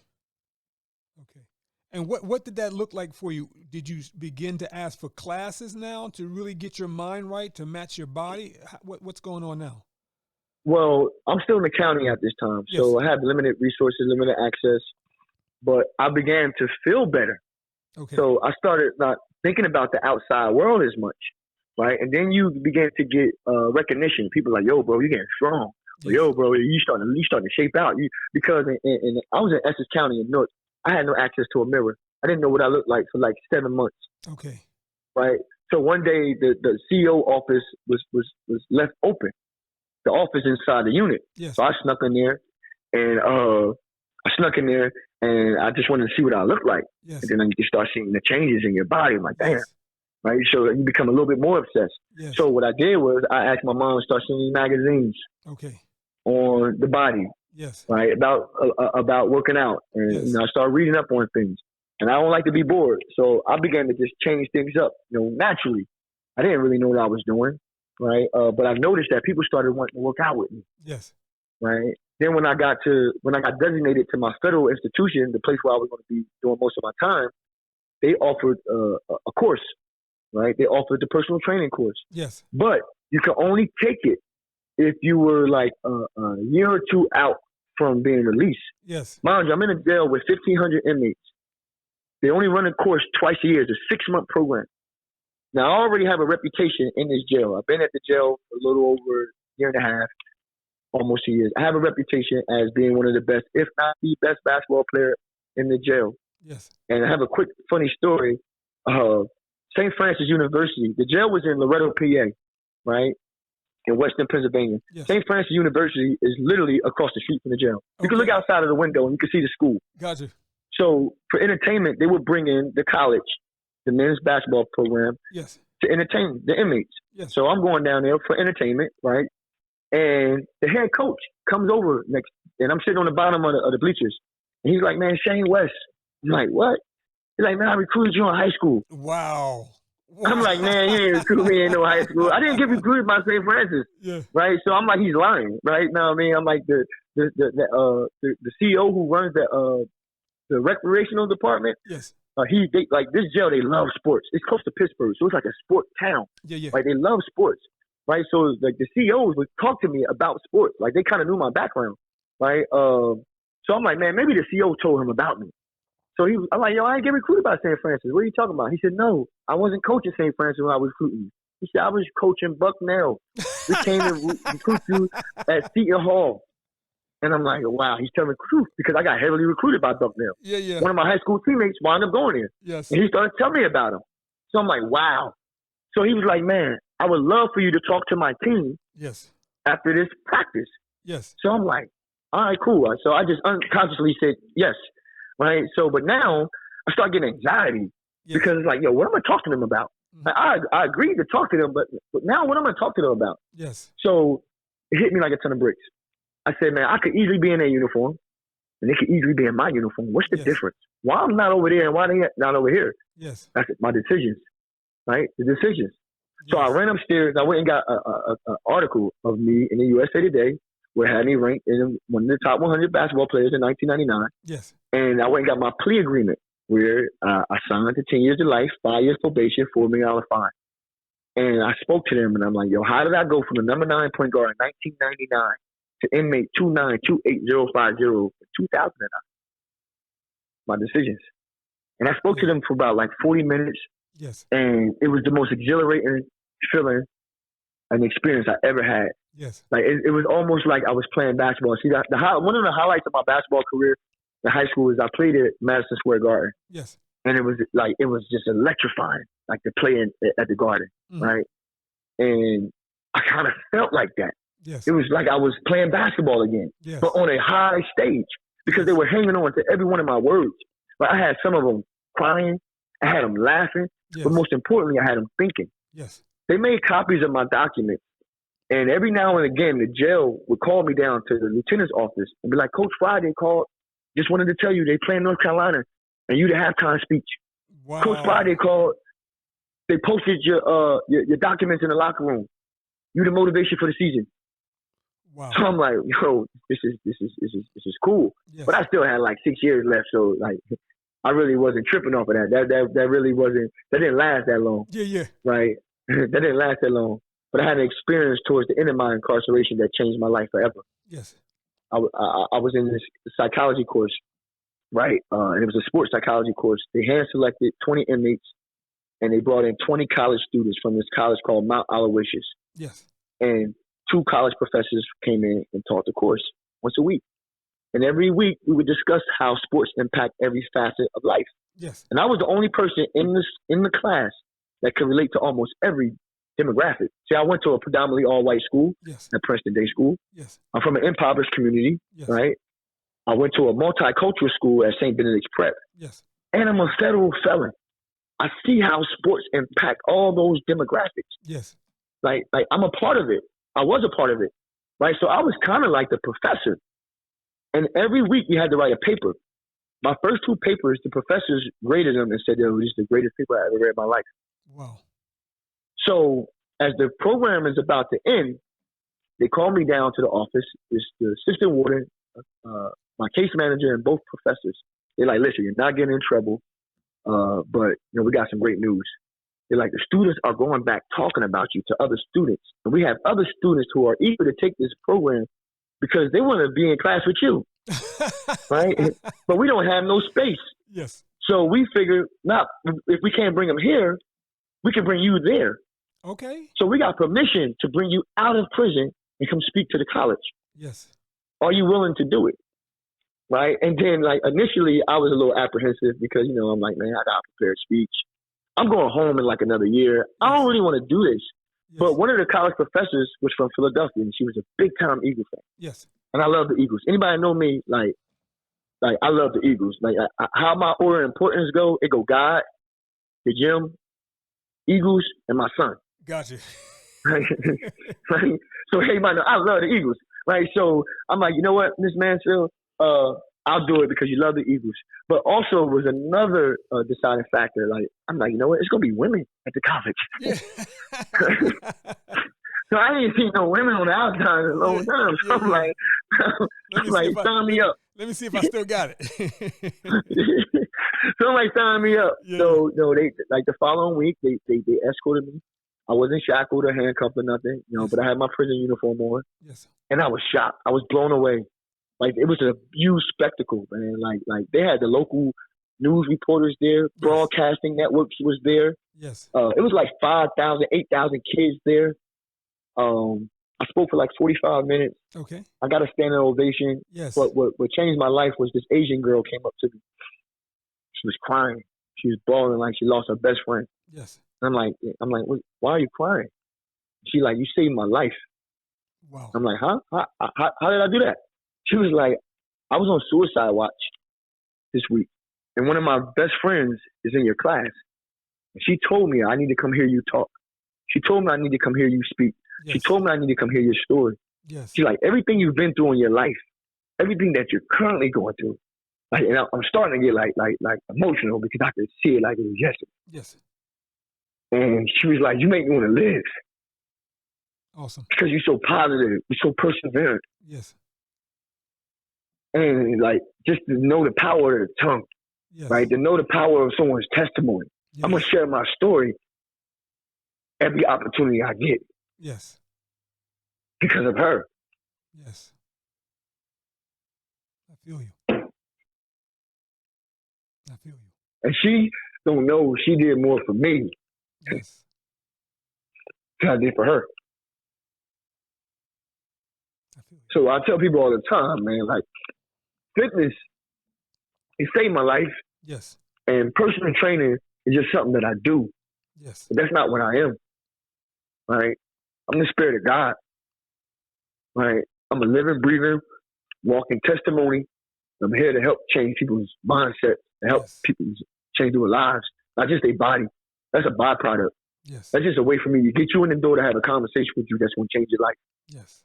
And what did that look like for you? Did you begin to ask for classes now to really get your mind right, to match your body? What's going on now? Well, I'm still in the county at this time. Yes. So I have limited resources, limited access. But I began to feel better. Okay. So I started not thinking about the outside world as much, right? And then you begin to get recognition. People are like, yo, bro, you're getting strong. Yes. Yo, bro, you starting to shape out. Because I was in Essex County in North. I had no access to a mirror. I didn't know what I looked like for like 7 months. Okay. Right. So one day the CEO office was left open. The office inside the unit. Yes. So I snuck in there, and I just wanted to see what I looked like. Yes. And then you start seeing the changes in your body. I'm like, damn. Yes. Right. So you become a little bit more obsessed. Yes. So what I did was I asked my mom to start sending me magazines. Okay. On the body. Yes. Right. About working out. And yes. I started reading up on things. And I don't like to be bored. So I began to just change things up, naturally. I didn't really know what I was doing. Right. But I noticed that people started wanting to work out with me. Yes. Right. Then when I got designated to my federal institution, the place where I was going to be doing most of my time, they offered a course. Right. They offered the personal training course. Yes. But you could only take it if you were like a year or two out from being released. Yes. Mind you, I'm in a jail with 1,500 inmates. They only run a course twice a year. It's a 6-month program. Now, I already have a reputation in this jail. I've been at the jail for a little over a year and a half, almost 2 years. I have a reputation as being one of the best, if not the best basketball player in the jail. Yes. And I have a quick, funny story. St. Francis University, the jail was in Loretto, PA, right? In Western Pennsylvania. Yes. St. Francis University is literally across the street from the jail. You can look outside of the window and you can see the school. Gotcha. So for entertainment, they would bring in the college, the men's basketball program, yes, to entertain the inmates. Yes. So I'm going down there for entertainment, right? And the head coach comes over next, and I'm sitting on the bottom of the bleachers. And he's like, man, Shane West. I'm like, what? He's like, man, I recruited you in high school. Wow. I'm like, man, you didn't recruit me in no high school. I didn't get recruited by St. Francis, right? So I'm like, he's lying, right? Now, I mean, I'm like the CEO who runs the recreational department. Yes. Like this jail, they love sports. It's close to Pittsburgh, so it's like a sport town. Yeah. Like they love sports, right? So like the CEOs would talk to me about sports. Like they kind of knew my background, right? So I'm like, man, maybe the CEO told him about me. So I'm like, yo, I ain't get recruited by St. Francis. What are you talking about? He said, no, I wasn't coaching St. Francis when I was recruiting you. He said, I was coaching Bucknell. We came to recruit you at Seton Hall. And I'm like, wow, he's telling the truth because I got heavily recruited by Bucknell. Yeah. One of my high school teammates wound up going there. Yes. And he started telling me about him. So I'm like, wow. So he was like, man, I would love for you to talk to my team. Yes. After this practice. Yes. So I'm like, all right, cool. So I just unconsciously said yes, right? So, but now I start getting anxiety because it's like, yo, what am I talking to them about? Like, I agreed to talk to them, but now what am I talking to them about? Yes. So it hit me like a ton of bricks. I said, man, I could easily be in their uniform, and they could easily be in my uniform. What's the difference? Why I'm not over there and why they not over here? Yes. That's my decisions, right? The decisions. So I ran upstairs. I went and got an article of me in the USA Today where it had me ranked in one of the top 100 basketball players in 1999. Yes. And I went and got my plea agreement where I signed to 10 years to life, 5 years probation, $4 million fine. And I spoke to them, and I'm like, yo, how did I go from the number 9 point guard in 1999 to inmate 2928050 in 2009? My decisions. And I spoke to them for about like 40 minutes. Yes. And it was the most exhilarating feeling and experience I ever had. Yes. Like it was almost like I was playing basketball. See, one of the highlights of my basketball career in high school is I played at Madison Square Garden. Yes. And it was just electrifying, like to play at the Garden, right? And I kind of felt like that. Yes. It was like I was playing basketball again, but on a high stage because they were hanging on to every one of my words. But I had some of them crying, I had them laughing, but most importantly, I had them thinking. Yes. They made copies of my documents, and every now and again, the jail would call me down to the lieutenant's office and be like, Coach Friday called, just wanted to tell you they play in North Carolina, and you the halftime speech. Wow. Coach Friday called, they posted your documents in the locker room. You the motivation for the season. Wow. So I'm like, yo, this is cool. Yes. But I still had like 6 years left, so like I really wasn't tripping off of that. That really wasn't. That didn't last that long. Yeah. Right. That didn't last that long. But I had an experience towards the end of my incarceration that changed my life forever. Yes. I was in this psychology course, right? And it was a sports psychology course. They hand selected 20 inmates, and they brought in 20 college students from this college called Mount Aloysius. Yes. And 2 college professors came in and taught the course once a week. And every week we would discuss how sports impact every facet of life. Yes. And I was the only person in the class that could relate to almost every demographic. See, I went to a predominantly all-white school at Princeton Day School. Yes. I'm from an impoverished community, right? I went to a multicultural school at St. Benedict's Prep. Yes. And I'm a federal felon. I see how sports impact all those demographics. Yes. Like I'm a part of it. I was a part of it, right? So I was kind of like the professor. And every week we had to write a paper. My first 2 papers, the professors graded them and said, "Yo, this is the greatest paper I ever read in my life." Wow. So as the program is about to end, they called me down to the office. It's the assistant warden, my case manager, and both professors. They're like, "Listen, you're not getting in trouble, but we got some great news." They're like, the students are going back talking about you to other students. And we have other students who are eager to take this program because they want to be in class with you, right? But we don't have no space. Yes. So we figured, if we can't bring them here, we can bring you there. Okay. So we got permission to bring you out of prison and come speak to the college. Yes. Are you willing to do it? Right? And then, like, initially, I was a little apprehensive because, I'm like, man, I got to prepare a speech. I'm going home in like another year. I don't really want to do this. Yes. But one of the college professors was from Philadelphia, and she was a big-time Eagles fan. Yes. And I love the Eagles. Anybody know me, like I love the Eagles. Like, how my order of importance go, it go God, the gym, Eagles, and my son. Gotcha. Right? So everybody know I love the Eagles. Right? So I'm like, you know what, Miss Mansfield, I'll do it because you love the Eagles. But also was another deciding factor. Like, I'm like, you know what? It's going to be women at the college. Yeah. So I didn't see no women on the outside in a long time. So I'm like, sign me up. Let me see if I still got it. So I'm like, sign me up. Yeah. So, they like the following week, they escorted me. I wasn't shackled or handcuffed or nothing, but I had my prison uniform on. Yes. And I was shocked. I was blown away. Like, it was a huge spectacle, man. Like they had the local news reporters there, broadcasting networks was there. Yes. It was like 5,000, 8,000 kids there. I spoke for like 45 minutes. Okay. I got a standing ovation. Yes. But what changed my life was this Asian girl came up to me. She was crying. She was bawling like she lost her best friend. Yes. And I'm like, why are you crying? She like, you saved my life. Wow. I'm like, huh? How did I do that? She was like, I was on suicide watch this week, and one of my best friends is in your class. And she told me I need to come hear you talk. She told me I need to come hear you speak. Yes. She told me I need to come hear your story. Yes. She's like, everything you've been through in your life, everything that you're currently going through, like, and I'm starting to get like emotional because I could see it like it was yesterday. Yes. And she was like, you make me want to live. Awesome. Because you're so positive, you're so perseverant. Yes. And like, just to know the power of the tongue, Yes. right? To know the power of someone's testimony. Yes. I'm going to share my story every opportunity I get Yes. because of her. Yes. I feel you. I feel you. And she don't know she did more for me Yes. than I did for her. I feel you. So I tell people all the time, man, like, fitness, it saved my life, Yes. and personal training is just something that I do. Yes. But that's not what I am, right? I'm the spirit of God, right? I'm a living, breathing, walking testimony. I'm here to help change people's mindset, to help Yes. people change their lives, not just their body. That's a byproduct. Yes. That's just a way for me to get you in the door to have a conversation with you that's going to change your life. Yes.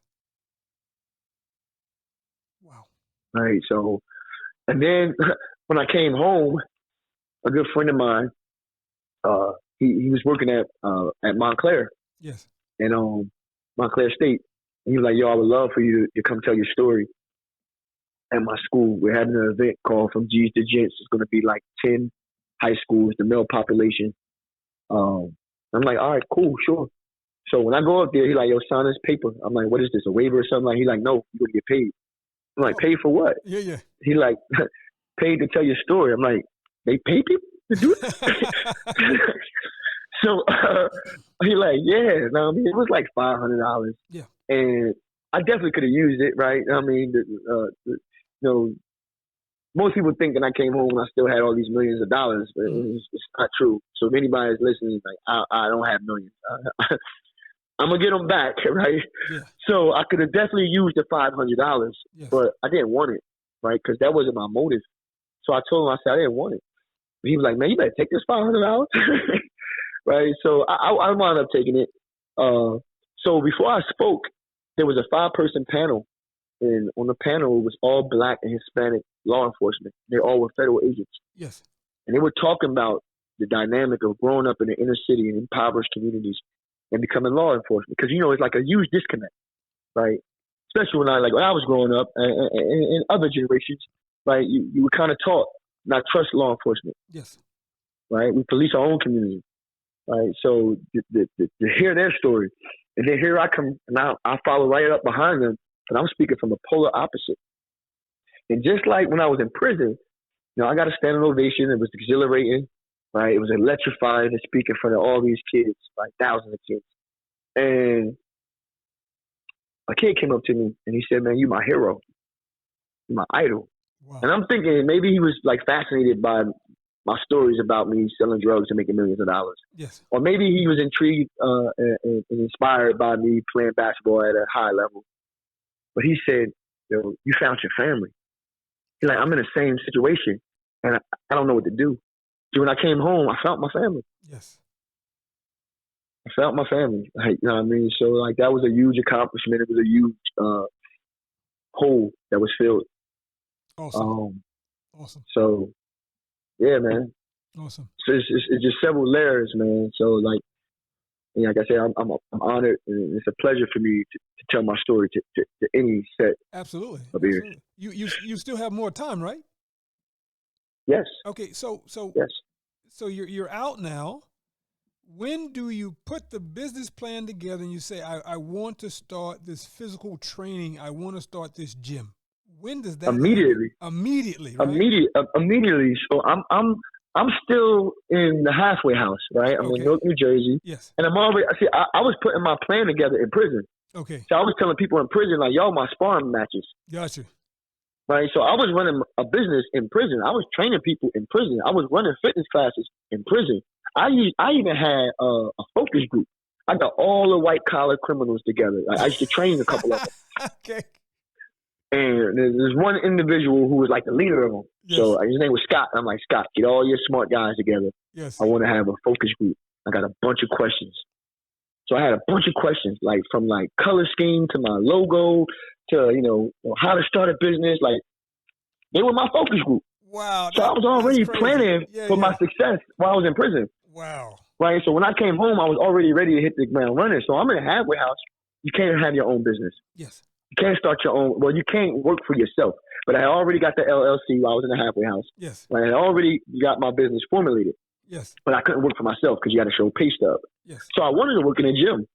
Wow. All right, so, and then when I came home, a good friend of mine, he was working at Montclair, Yes. in Montclair State. And he was like, yo, I would love for you to come tell your story at my school. We're having an event called From G's to Gents. It's going to be like 10 high schools, the male population. I'm like, all right, cool, sure. So when I go up there, he's like, yo, sign this paper. I'm like, what is this, a waiver or something? Like, he's like, no, you're going to get paid. I'm like, paid for what? Yeah, yeah. He like, paid to tell your story. I'm like, they pay people to do it? So he like, yeah. No, I mean, it was like $500. Yeah. And I definitely could have used it, right? I mean, most people think that I came home and I still had all these millions of dollars, but it's not true. So if anybody's listening, like, I don't have millions. I'm going to get them back, right? Yeah. So I could have definitely used the $500, Yes. but I didn't want it, right? Because that wasn't my motive. So I told him, I said, I didn't want it. But he was like, man, you better take this $500. Right? So I wound up taking it. So before I spoke, there was a 5-person panel. And on the panel, it was all Black and Hispanic law enforcement. They all were federal agents. Yes. And they were talking about the dynamic of growing up in the inner city and impoverished communities and becoming law enforcement. Because, it's like a huge disconnect, right? Especially when I was growing up and other generations, right? You were kind of taught not trust law enforcement. Yes. Right? We police our own community, right? So to hear their story, and then here I come, and I follow right up behind them, and I'm speaking from a polar opposite. And just like when I was in prison, I got a standing ovation. It was exhilarating, right? It was electrifying to speak in front of all these kids, like thousands of kids. And a kid came up to me and he said, man, you my hero. You're my idol. Wow. And I'm thinking maybe he was like fascinated by my stories about me selling drugs and making millions of dollars. Yes. Or maybe he was intrigued and inspired by me playing basketball at a high level. But he said, yo, you found your family. He's like, I'm in the same situation and I don't know what to do. So when I came home, I found my family. Yes. I found my family. Like, you know what I mean? So like that was a huge accomplishment. It was a huge hole that was filled. Awesome. Awesome. So yeah, man. Awesome. So it's just several layers, man. So like I said, I'm honored, and it's a pleasure for me to tell my story to any set. Absolutely. Of ears. You still have more time, right? Yes. Okay. So yes. So you're out now. When do you put the business plan together and you say, I want to start this physical training, I want to start this gym? When does that Immediately. happen? Immediately, right? Immediately. So I'm still in the halfway house, right? I'm in Newark, New Jersey. Yes. And I'm already I was putting my plan together in prison. Okay. So I was telling people in prison, like, yo, my sparring matches. Gotcha. Right. So I was running a business in prison. I was training people in prison. I was running fitness classes in prison. I even had a focus group. I got all the white collar criminals together. I used to train a couple of them. Okay. And there's one individual who was like the leader of them. Yes. So his name was Scott. I'm like, Scott, get all your smart guys together. Yes. I want to have a focus group. I got a bunch of questions. So I had a bunch of questions, like from like color scheme to my logo to, how to start a business. Like they were my focus group. Wow. So I was already planning for my success while I was in prison. Wow. Right. So when I came home, I was already ready to hit the ground running. So I'm in a halfway house. You can't have your own business. Yes. You can't start your own. Well, you can't work for yourself. But I already got the LLC while I was in the halfway house. Yes. Right? I already got my business formulated. Yes. But I couldn't work for myself because you got to show pay stub. Yes. So I wanted to work in a gym,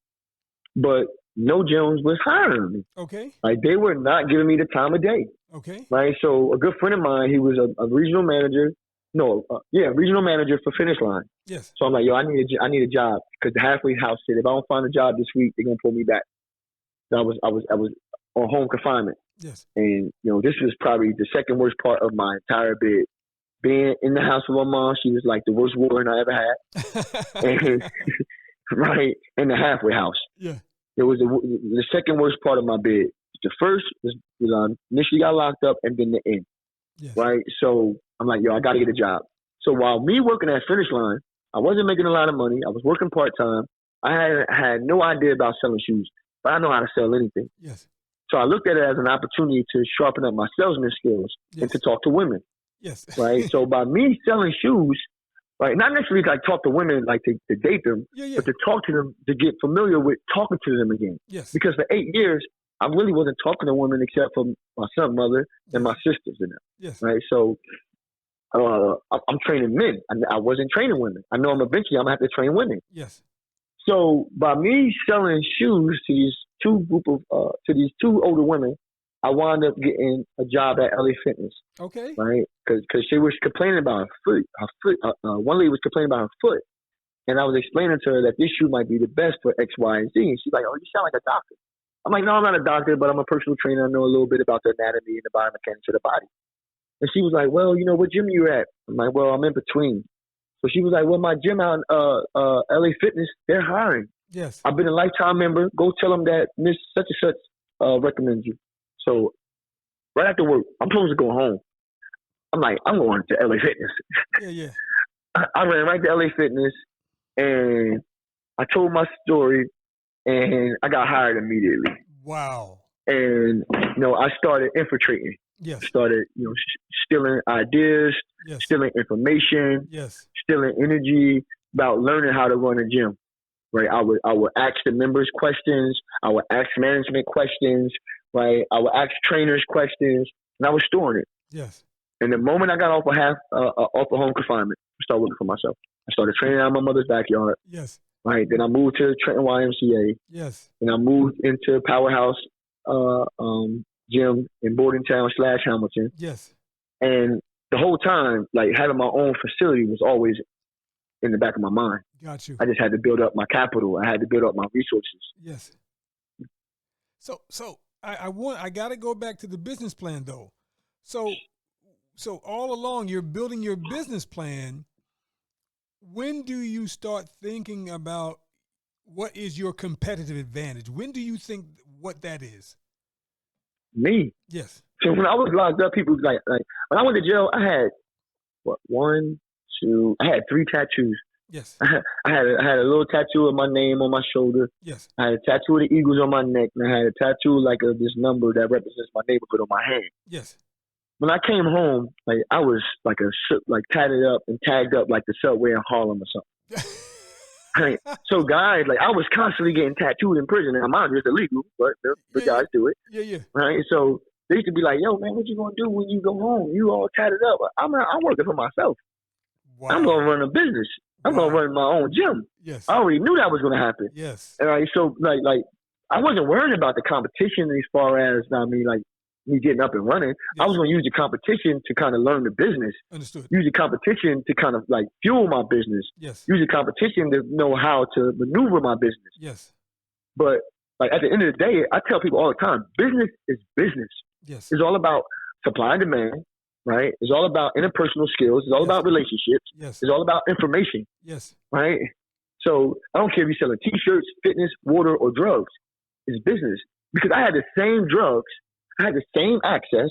but no gyms was hiring me. Okay. Like they were not giving me the time of day. Okay. Right. So a good friend of mine, he was a regional manager. Regional manager for Finish Line. Yes. So I'm like, I need a job because the halfway house said if I don't find a job this week, they're gonna pull me back. So I was on home confinement. Yes. And this was probably the second worst part of my entire bid. Being in the house with my mom, she was like the worst warden I ever had. And, right in the halfway house. Yeah. It was the second worst part of my bid. The first was initially got locked up, and then the end. Yes. Right. So I'm like, I got to get a job. So while me working at Finish Line, I wasn't making a lot of money. I was working part time. I had no idea about selling shoes, but I know how to sell anything. Yes. So I looked at it as an opportunity to sharpen up my salesman skills and to talk to women. Yes. Right. So by me selling shoes, right, not necessarily like talk to women like to date them, but to talk to them, to get familiar with talking to them again. Yes. Because for 8 years, I really wasn't talking to women except for my son, mother, and my sisters and them. Yes. Right. So I'm training men. I wasn't training women. I know eventually I'm gonna have to train women. Yes. So by me selling shoes to these two older women, I wound up getting a job at LA Fitness. Okay. Right. Because she was complaining about her foot. One lady was complaining about her foot, and I was explaining to her that this shoe might be the best for X, Y, and Z. And she's like, "Oh, you sound like a doctor." I'm like, "No, I'm not a doctor, but I'm a personal trainer. I know a little bit about the anatomy and the biomechanics of the body." And she was like, "Well, what gym you at?" I'm like, "Well, I'm in between." So she was like, "Well, my gym out in LA Fitness, they're hiring. Yes. I've been a lifetime member. Go tell them that Miss such and such recommends you." So right after work, I'm supposed to go home. I'm like, I'm going to LA Fitness. Yeah. I ran right to LA Fitness, and I told my story, and I got hired immediately. Wow. And I started infiltrating. Yes. Started, stealing ideas, yes. stealing information, yes. stealing energy about learning how to run a gym. Right. I would ask the members questions. I would ask management questions. Right. I would ask trainers questions, and I was storing it. Yes. And the moment I got off of home confinement, I started working for myself. I started training out of my mother's backyard. Yes. Right. Then I moved to Trenton YMCA. Yes. And I moved into Powerhouse gym in Bordentown / Hamilton. Yes. And the whole time, like having my own facility was always in the back of my mind. Got you. I just had to build up my capital. I had to build up my resources. Yes. So I got to go back to the business plan though. So all along you're building your business plan. When do you start thinking about what is your competitive advantage? When do you think what that is? Me? Yes. So when I was locked up, people was like when I went to jail, I had I had 3 tattoos. Yes. I had a little tattoo of my name on my shoulder. Yes. I had a tattoo of the Eagles on my neck, and I had a tattoo like of this number that represents my neighborhood on my hand. Yes. When I came home, like I was like tatted up and tagged up like the subway in Harlem or something. Right? So guys, like I was constantly getting tattooed in prison, and mind you, it's illegal, but the guys do it. Yeah. Right? So they used to be like, "Yo, man, what you gonna do when you go home? You all tatted up." I'm working for myself. Wow. I'm gonna run a business. I'm gonna run my own gym. Yes. I already knew that was gonna happen. Yes. All right. So like I wasn't worried about the competition as far as me getting up and running. Yes. I was gonna use the competition to kind of learn the business. Understood. Use the competition to kind of like fuel my business. Yes. Use the competition to know how to maneuver my business. Yes. But like at the end of the day, I tell people all the time, business is business. Yes. It's all about supply and demand. Right? It's all about interpersonal skills. It's all about relationships. Yes. It's all about information. Yes. Right? So I don't care if you're selling T-shirts, fitness, water, or drugs. It's business. Because I had the same drugs. I had the same access.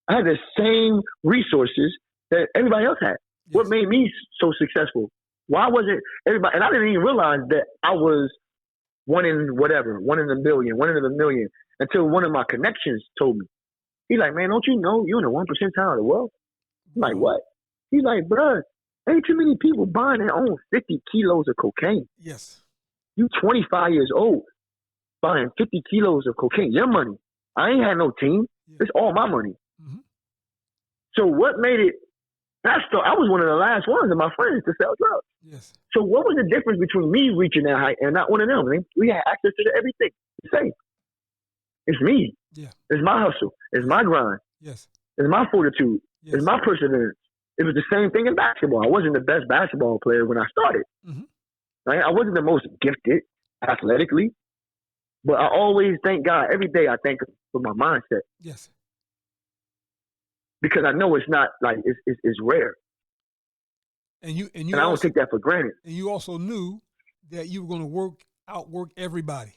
I had the same resources that everybody else had. Yes. What made me so successful? Why wasn't everybody? And I didn't even realize that I was one in whatever, one in a million, one in a million, until one of my connections told me. He's like, man, don't you know you're in the 1% of the world? I'm like, what? He's like, bruh, ain't too many people buying their own 50 kilos of cocaine. Yes. You 25 years old buying 50 kilos of cocaine, your money. I ain't had no team. Yeah. It's all my money. Mm-hmm. So what made it? I was one of the last ones of my friends to sell drugs. Yes. So what was the difference between me reaching that height and not one of them? I mean, we had access to everything. The same. It's me. Yeah. It's my hustle. It's my grind. Yes. It's my fortitude. Yes. It's my perseverance. It was the same thing in basketball. I wasn't the best basketball player when I started. Mm-hmm. Right? I wasn't the most gifted athletically, but I always thank God. Every day I thank Him for my mindset. Yes. Because I know it's not like it's rare. And I I don't take that for granted. And you also knew that you were going to outwork everybody.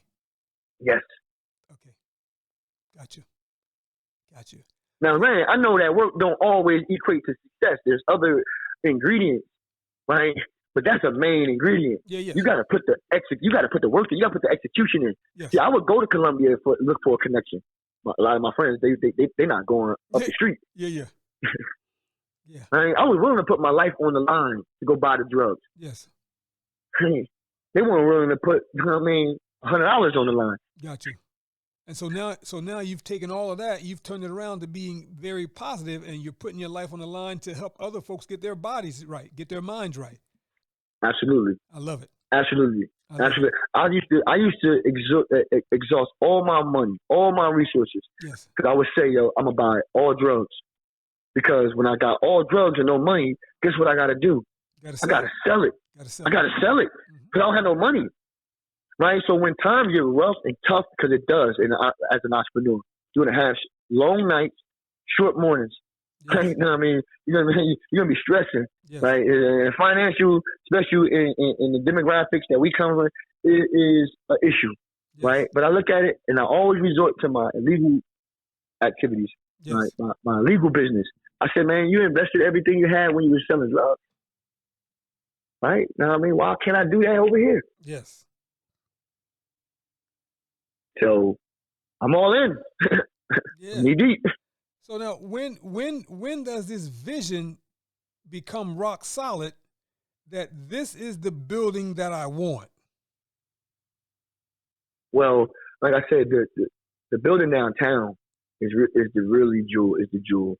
Yes. Okay. Got you. Now, man, I know that work don't always equate to success. There's other ingredients, right? But that's a main ingredient. Yeah. You got to put the work in. You got to put the execution in. Yes. See, I would go to Colombia look for a connection. A lot of my friends, they're not going up the street. Yeah. Right? I was willing to put my life on the line to go buy the drugs. Yes. They weren't willing to put, $100 on the line. Got you. And so now you've taken all of that, you've turned it around to being very positive, and you're putting your life on the line to help other folks get their bodies right, get their minds right. Absolutely. I love it. Absolutely. I used to exhaust all my money, all my resources. Yes. Because I would say, I'm going to buy all drugs. Because when I got all drugs and no money, guess what I got to do? I got to sell it. I got to sell it because I don't have no money. Right? So when times get rough and tough, because it does as an entrepreneur, you're going to have long nights, short mornings. Yes. Right? You know what I mean? You're going to be stressing. Yes. Right? And financial, especially in the demographics that we cover, is an issue. Yes. Right? But I look at it and I always resort to my illegal activities. Yes. Right? My legal business. I said, man, you invested everything you had when you were selling drugs. Right? Now, I mean, why can't I do that over here? Yes. So I'm all in. Yeah. Knee deep. So now when does this vision become rock solid that this is the building that I want? Well, like I said, the building downtown is the jewel.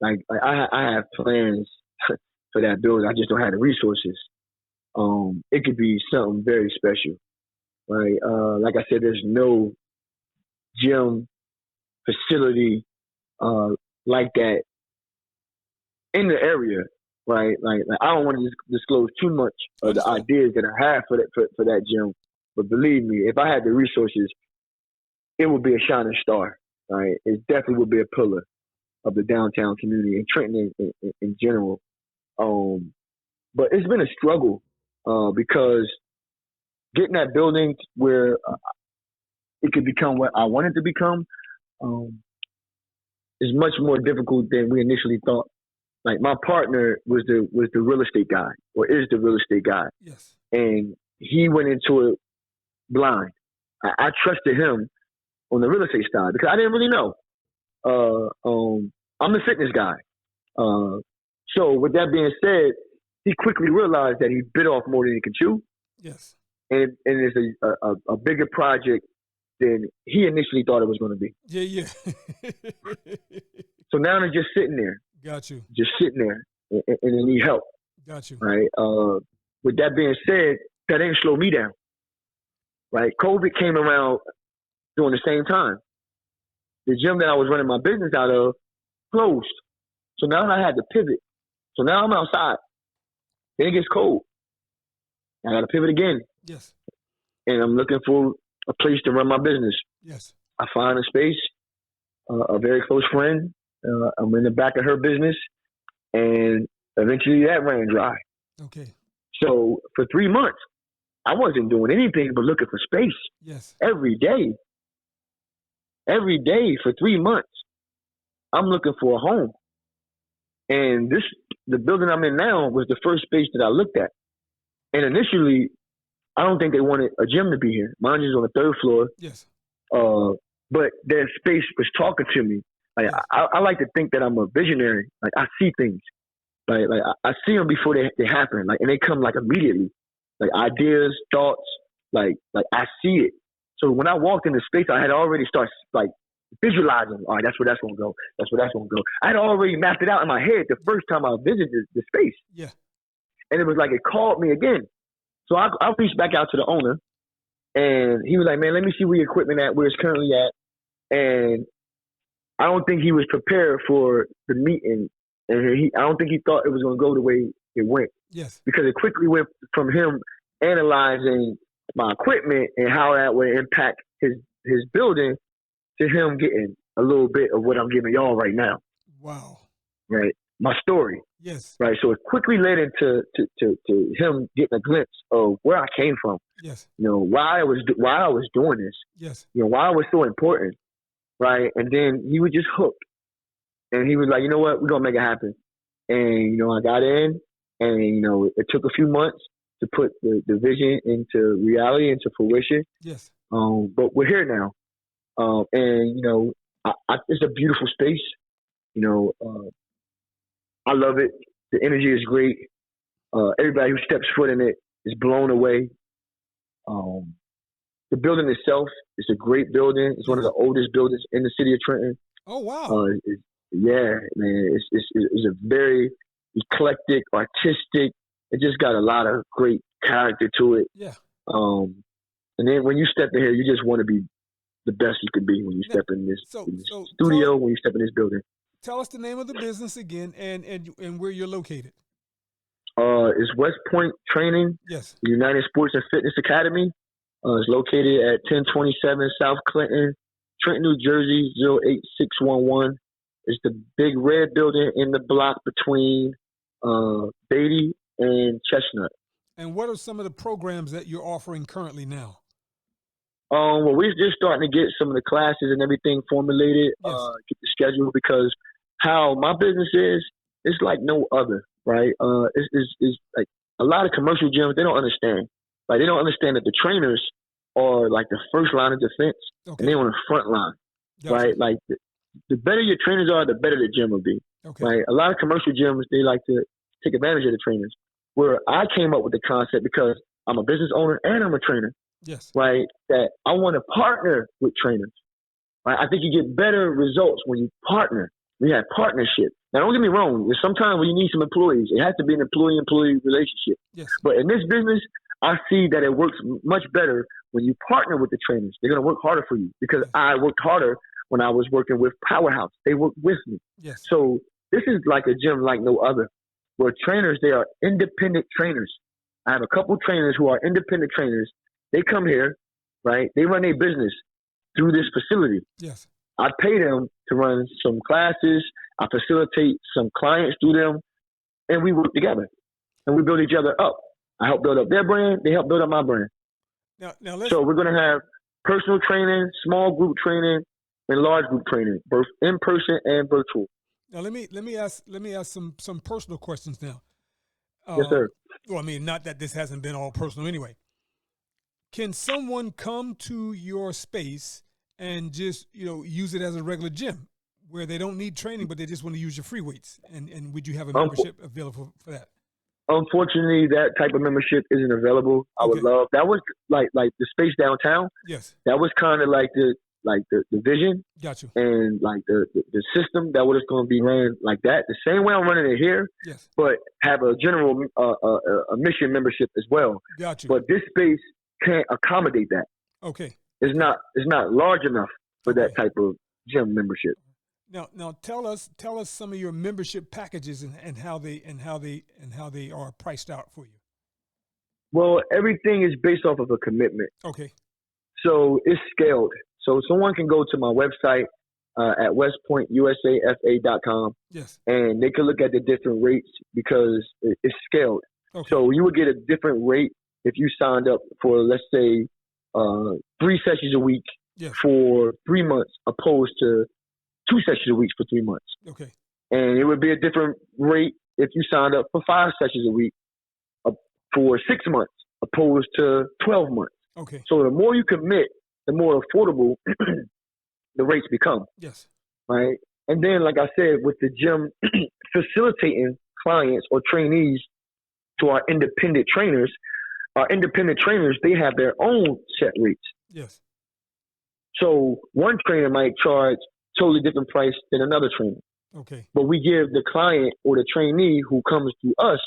Like I have plans for that building. I just don't have the resources. It could be something very special, right? Like I said, there's no gym facility like that in the area, right? Like I don't want to disclose too much of the ideas that I have for that gym, but believe me, if I had the resources, it would be a shining star, right? It definitely would be a pillar of the downtown community and Trenton in general. But it's been a struggle because getting that building where it could become what I want it to become is much more difficult than we initially thought. Like my partner was the real estate guy, or is the real estate guy. Yes. And he went into it blind. I trusted him on the real estate side because I didn't really know. I'm the fitness guy. So with that being said, he quickly realized that he bit off more than he could chew. Yes. And it's a bigger project than he initially thought it was going to be. Yeah. So now they're just sitting there. Got you. Just sitting there and they need help. Got you. Right. With that being said, that didn't slow me down. Right. COVID came around during the same time. The gym that I was running my business out of closed. So now I had to pivot. So now I'm outside. Then it gets cold. I got to pivot again. Yes. And I'm looking for a place to run my business. Yes. I find a space, a very close friend. I'm in the back of her business. And eventually that ran dry. Okay. So for 3 months, I wasn't doing anything but looking for space. Yes. Every day. every day for 3 months, I'm looking for a home. And the building I'm in now was the first space that I looked at. And initially, I don't think they wanted a gym to be here. Mine is on the 3rd floor. Yes. But their space was talking to me. Like, Yes. I like to think that I'm a visionary. Like, I see things. Like I see them before they happen. Like, and they come like immediately. Like ideas, thoughts. Like I see it. So when I walked in the space, I had already started like visualizing. All right, that's where that's gonna go. That's where that's gonna go. I had already mapped it out in my head the first time I visited the space. Yeah. And it was like it called me again. So I reached back out to the owner, and he was like, "Man, let me see where your equipment at, where it's currently at." And I don't think he was prepared for the meeting, and I don't think he thought it was going to go the way it went. Yes. Because it quickly went from him analyzing my equipment and how that would impact his building to him getting a little bit of what I'm giving y'all right now. Wow. Right, my story. Yes. Right, so it quickly led into to him getting a glimpse of where I came from. Yes. You know, why I was doing this. Yes. You know, why it was so important. Right, and then he was just hooked, and he was like, "You know what? We're gonna make it happen." And you know, I got in, and you know, it took a few months to put the vision into reality, into fruition. Yes. But we're here now, and you know, it's a beautiful space. You know, I love it. The energy is great. Everybody who steps foot in it is blown away. The building itself is a great building. It's one of the oldest buildings in the city of Trenton. Oh, wow. Yeah, man. It's a very eclectic, artistic. It just got a lot of great character to it. Yeah. And then when you step in here, you just want to be the best you can be when you step in this, studio, when you step in this building. Tell us the name of the business again and where you're located. It's West Point Training. Yes. The United Sports and Fitness Academy. It's located at 1027 South Clinton, Trenton, New Jersey, 08611. It's the big red building in the block between Beatty and Chestnut. And what are some of the programs that you're offering currently now? Well, we're just starting to get some of the classes and everything formulated, Yes. Get the schedule, because how my business is, it's like no other, right? It's like a lot of commercial gyms, they don't understand. Like, they don't understand that the trainers are like the first line of defense, and they're on the front line, right? Like, the better your trainers are, the better the gym will be, right? A lot of commercial gyms, they like to take advantage of the trainers. Where I came up with the concept because I'm a business owner and I'm a trainer, right? That I want to partner with trainers, right? I think you get better results when you partner. We have partnership. Now, don't get me wrong. There's sometimes when you need some employees, it has to be an employee-employee relationship. Yes. But in this business, I see that it works much better when you partner with the trainers. They're going to work harder for you because I worked harder when I was working with Powerhouse. They worked with me. Yes. So this is like a gym like no other, where trainers, they are independent trainers. I have a couple trainers who are independent trainers. They come here, right? They run their business through this facility. Yes. I pay them to run some classes. I facilitate some clients through them, and we work together, and we build each other up. I help build up their brand. They help build up my brand. Now so we're going to have personal training, small group training, and large group training, both in person and virtual. Now let me ask some personal questions now. Yes, sir. Well, I mean, not that this hasn't been all personal anyway. Can someone come to your space and just, use it as a regular gym where they don't need training, but they just want to use your free weights? And would you have a membership available for that? Unfortunately, that type of membership isn't available. I would love that. Was like the space downtown. Yes. That was kind of like the vision. Got you. And like the system that was going to be ran like that. The same way I'm running it here. Yes. But have a general a mission membership as well. Got you. But this space can't accommodate that. Okay. It's not large enough for that type of gym membership. Now tell us some of your membership packages and how they are priced out for you. Well, everything is based off of a commitment. Okay. So it's scaled. So someone can go to my website at westpointusafa.com. Yes. And they can look at the different rates because it's scaled. Okay. So you would get a different rate if you signed up for, let's say, 3 sessions a week for 3 months, opposed to 2 sessions a week for 3 months. Okay. And it would be a different rate if you signed up for 5 sessions a week for 6 months, opposed to 12 months. Okay. So the more you commit, the more affordable the rates become. Yes. Right. And then, like I said, with the gym facilitating clients or trainees to our independent trainers, they have their own set rates. Yes. So one trainer might charge totally different price than another trainer. Okay. But we give the client or the trainee who comes to us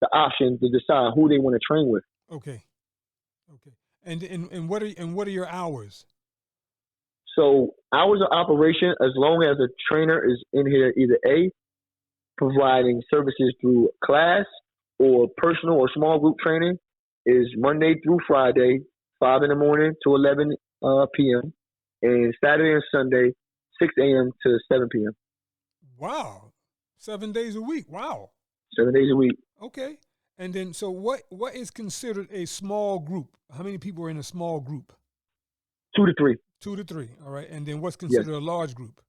the option to decide who they want to train with. Okay. Okay. And what are your hours? So hours of operation, as long as a trainer is in here, either A, providing services through class or personal or small group training, is Monday through Friday, 5 in the morning to 11 p.m. and Saturday and Sunday, 6 a.m. to 7 p.m. Wow. 7 days a week. Wow. 7 days a week. Okay. And then, so what is considered a small group? How many people are in a small group? 2 to 3. 2 to 3. All right. And then what's considered a large group?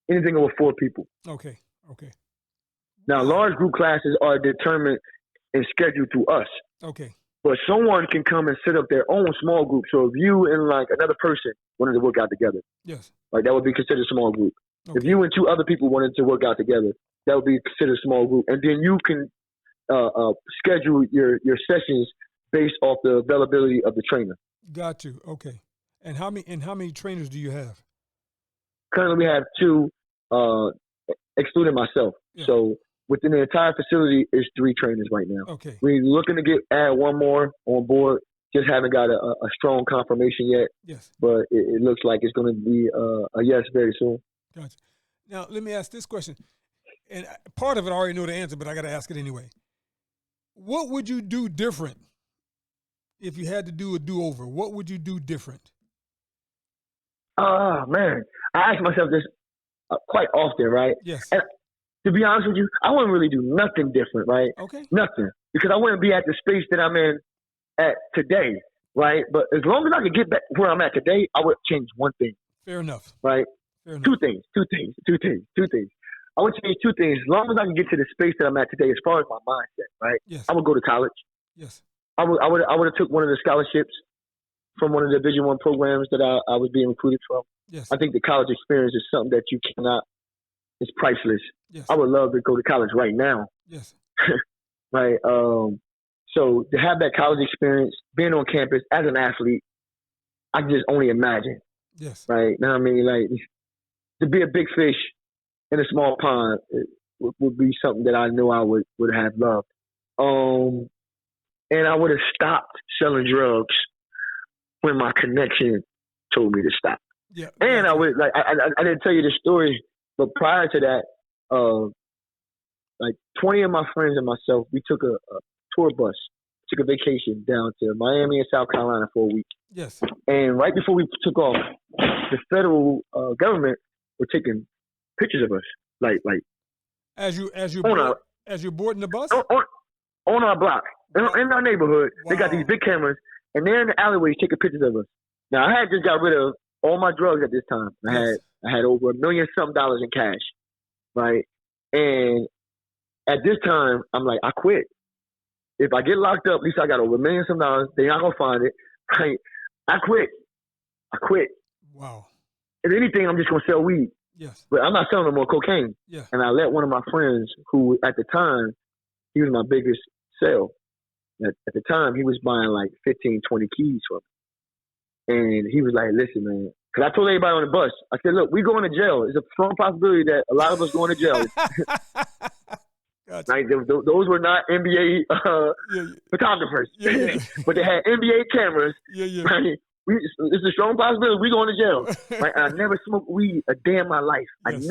Anything over 4 people. Okay. Okay. Now, large group classes are determined and scheduled through us. Okay. But someone can come and set up their own small group. So if you and like another person wanted to work out together, yes, like that would be considered a small group. Okay. If you and 2 other people wanted to work out together, that would be considered a small group. And then you can schedule your sessions based off the availability of the trainer. Got you. Okay. And how many trainers do you have? Currently, we have 2, excluding myself. Yeah. So within the entire facility, is 3 trainers right now. Okay. We're looking to add 1 more on board. Just haven't got a strong confirmation yet. Yes. But it looks like it's going to be a yes very soon. Gotcha. Now, let me ask this question. And part of it I already know the answer, but I got to ask it anyway. What would you do different if you had to do a do-over? What would you do different? Man, I ask myself this quite often, right? Yes. And to be honest with you, I wouldn't really do nothing different, right? Okay. Nothing. Because I wouldn't be at the space that I'm in at today, right? But as long as I could get back where I'm at today, I would change one thing. Fair enough. Right? Fair enough. Two things. I would change 2 things. As long as I can get to the space that I'm at today, as far as my mindset, right? Yes. I would go to college. Yes. I would have took one of the scholarships from one of the Division I programs that I was being recruited from. Yes. I think the college experience is something that you cannot. It's priceless. Yes. I would love to go to college right now. Yes. Right. So to have that college experience, being on campus as an athlete, I can just only imagine. Yes. Right. Now I mean, like to be a big fish in a small pond would be something that I know I would have loved. And I would have stopped selling drugs when my connection told me to stop. Yeah. And I would I didn't tell you the story, but prior to that, like 20 of my friends and myself, we took a tour bus, took a vacation down to Miami and South Carolina for a week. Yes. And right before we took off, the federal government were taking pictures of us, like as you're boarding the bus on our block, in our neighborhood. Wow. They got these big cameras, and they're in the alleyways taking pictures of us. Now I had just got rid of all my drugs at this time. I had over $1 million something in cash, right? And at this time, I'm like, I quit. If I get locked up, at least I got over $1 million something. They're not gonna find it. Right? I quit. Wow. If anything, I'm just gonna sell weed. Yes. But I'm not selling no more cocaine. Yeah. And I let one of my friends, who at the time, he was my biggest sale. At the time, he was buying like 15, 20 keys from me. And he was like, listen, man. Because I told everybody on the bus, I said, look, we going to jail. There's a strong possibility that a lot of us going to jail. Gotcha. Like, those were not NBA photographers. Yeah. But they had NBA cameras. Yeah. Right? It's a strong possibility we going to jail. Right? I never smoked weed a day in my life. Yes. I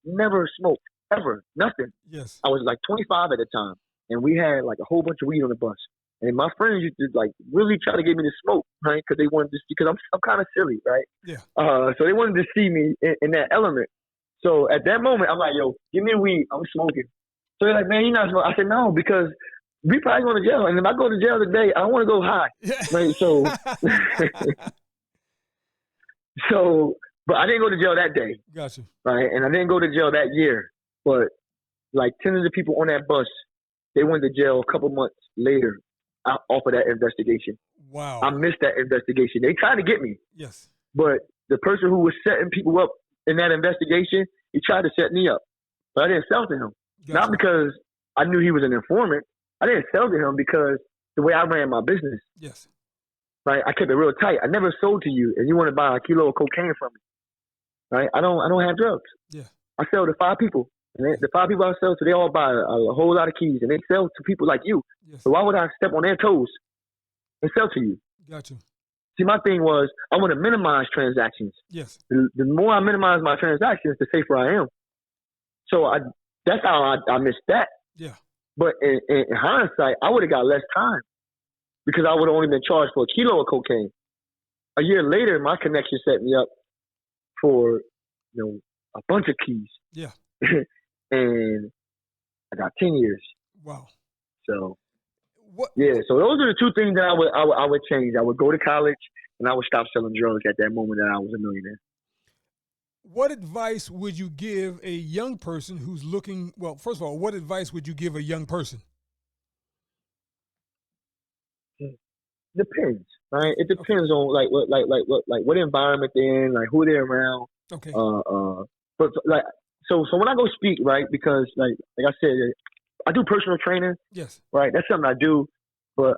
never smoked, ever, nothing. Yes. I was like 25 at the time, and we had like a whole bunch of weed on the bus. And my friends used to like really try to get me to smoke, right? Because they wanted to, because I'm kind of silly, right? Yeah. So they wanted to see me in that element. So at that moment, I'm like, yo, give me a weed. I'm smoking. So they're like, man, you're not smoking. I said, no, because we probably going to jail. And if I go to jail today, I don't want to go high. Yeah. Right? So, So, but I didn't go to jail that day, Gotcha. right? And I didn't go to jail that year. But like 10 of the people on that bus, they went to jail a couple months later off of that investigation. Wow. I missed that investigation. They tried to get me, Yes. but the person who was setting people up in that investigation, he tried to set me up. But I didn't sell to him. Gotcha. Not because I knew he was an informant. I didn't sell to him because the way I ran my business, Yes. right? I kept it real tight. I never sold to you, and you want to buy a kilo of cocaine from me, right? I don't have drugs. Yeah. I sell to 5 people, and the 5 people I sell to, they all buy a whole lot of keys, and they sell to people like you. Yes. So why would I step on their toes and sell to you? Gotcha. See, my thing was I want to minimize transactions. Yes. The more I minimize my transactions, the safer I am. So that's how I missed that. Yeah. But in hindsight, I would have got less time because I would have only been charged for a kilo of cocaine. A year later, my connection set me up for a bunch of keys. Yeah. And I got 10 years. Wow. So What? yeah, so those are the 2 things that I would change. I would go to college and I would stop selling drugs at that moment that I was a millionaire. What advice would you give a young person who's looking? Well, first of all, what advice would you give a young person? Depends, right? It depends on what environment they're in, like who they're around. Okay. But like so when I go speak, right? Because like I said, I do personal training, Yes. right? That's something I do, but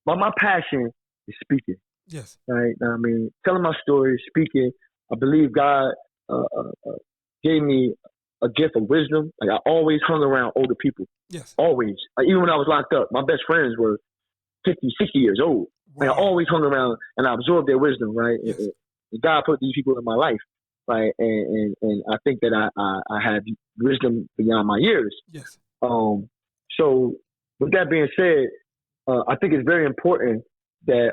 my passion is speaking, Yes. right? I mean, telling my story, speaking. I believe God gave me a gift of wisdom. Like I always hung around older people, Yes. always. Like, even when I was locked up, my best friends were 50, 60 years old. Like, I always hung around and I absorbed their wisdom, right? Yes. And God put these people in my life, right? And I think that I had wisdom beyond my years. Yes. So with that being said, I think it's very important that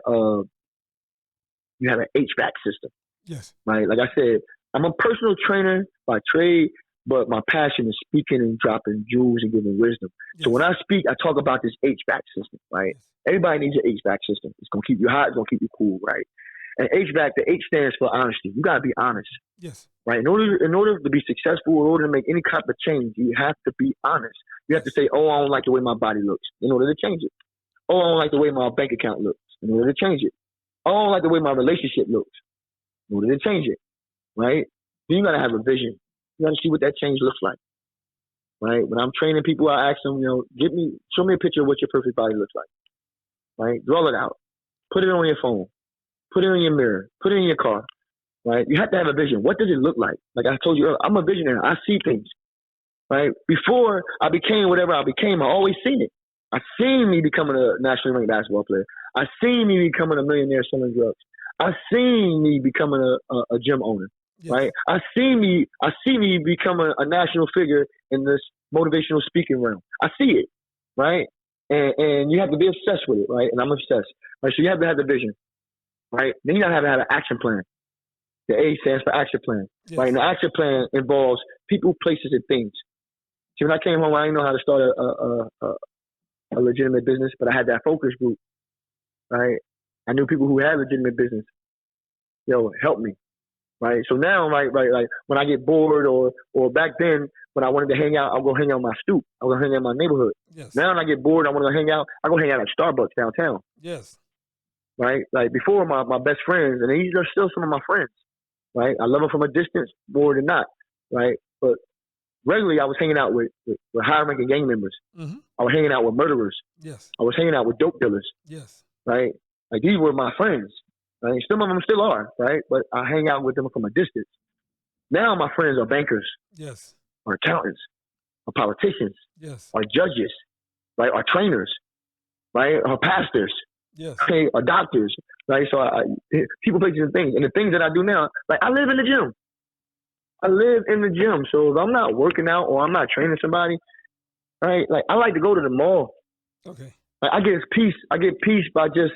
you have an HVAC system, Yes. right? Like I said, I'm a personal trainer by trade, but my passion is speaking and dropping jewels and giving wisdom. Yes. So when I speak, I talk about this HVAC system, right? Yes. Everybody needs an HVAC system. It's going to keep you hot. It's going to keep you cool, right? And HVAC, the H stands for honesty. You got to be honest, Yes. right? In order to be successful, in order to make any type of change, you have to be honest. You have to say, oh, I don't like the way my body looks, in order to change it. Oh, I don't like the way my bank account looks, in order to change it. Oh, I don't like the way my relationship looks, in order to change it, right? Then you got to have a vision. You got to see what that change looks like, right? When I'm training people, I ask them, show me a picture of what your perfect body looks like, right? Draw it out. Put it on your phone. Put it in your mirror. Put it in your car, right? You have to have a vision. What does it look like? Like I told you earlier, I'm a visionary. I see things, right? Before I became whatever I became, I always seen it. I seen me becoming a nationally ranked basketball player. I seen me becoming a millionaire selling drugs. I seen me becoming a gym owner, Yes. right? I see me becoming a national figure in this motivational speaking realm. I see it, right? And you have to be obsessed with it, right? And I'm obsessed, right? So you have to have the vision, right? Then you gotta have an action plan. The A stands for action plan, Yes. right? And the action plan involves people, places, and things. See, when I came home, I didn't know how to start a legitimate business, but I had that focus group, right? I knew people who had legitimate business. Help me, right? So now, like when I get bored or back then when I wanted to hang out, I'll go hang out in my stoop. I'll go hang out in my neighborhood. Yes. Now when I get bored, I want to hang out. I go hang out at Starbucks downtown, Yes. right? Like before, my best friends, and these are still some of my friends, right? I love them from a distance more than not, right? But regularly, I was hanging out with high-ranking gang members. Mm-hmm. I was hanging out with murderers. Yes. I was hanging out with dope dealers, Yes. right? Like these were my friends, right? Some of them still are, right? But I hang out with them from a distance. Now my friends are bankers, Yes. are accountants, are politicians, Yes. are judges, right? Are trainers, right? Are pastors, Yes. okay? Are doctors, right? So people, places, and things. And the things that I do now, like I live in the gym. I live in the gym. So if I'm not working out or I'm not training somebody, right? Like I like to go to the mall. Okay. Like, I get peace by just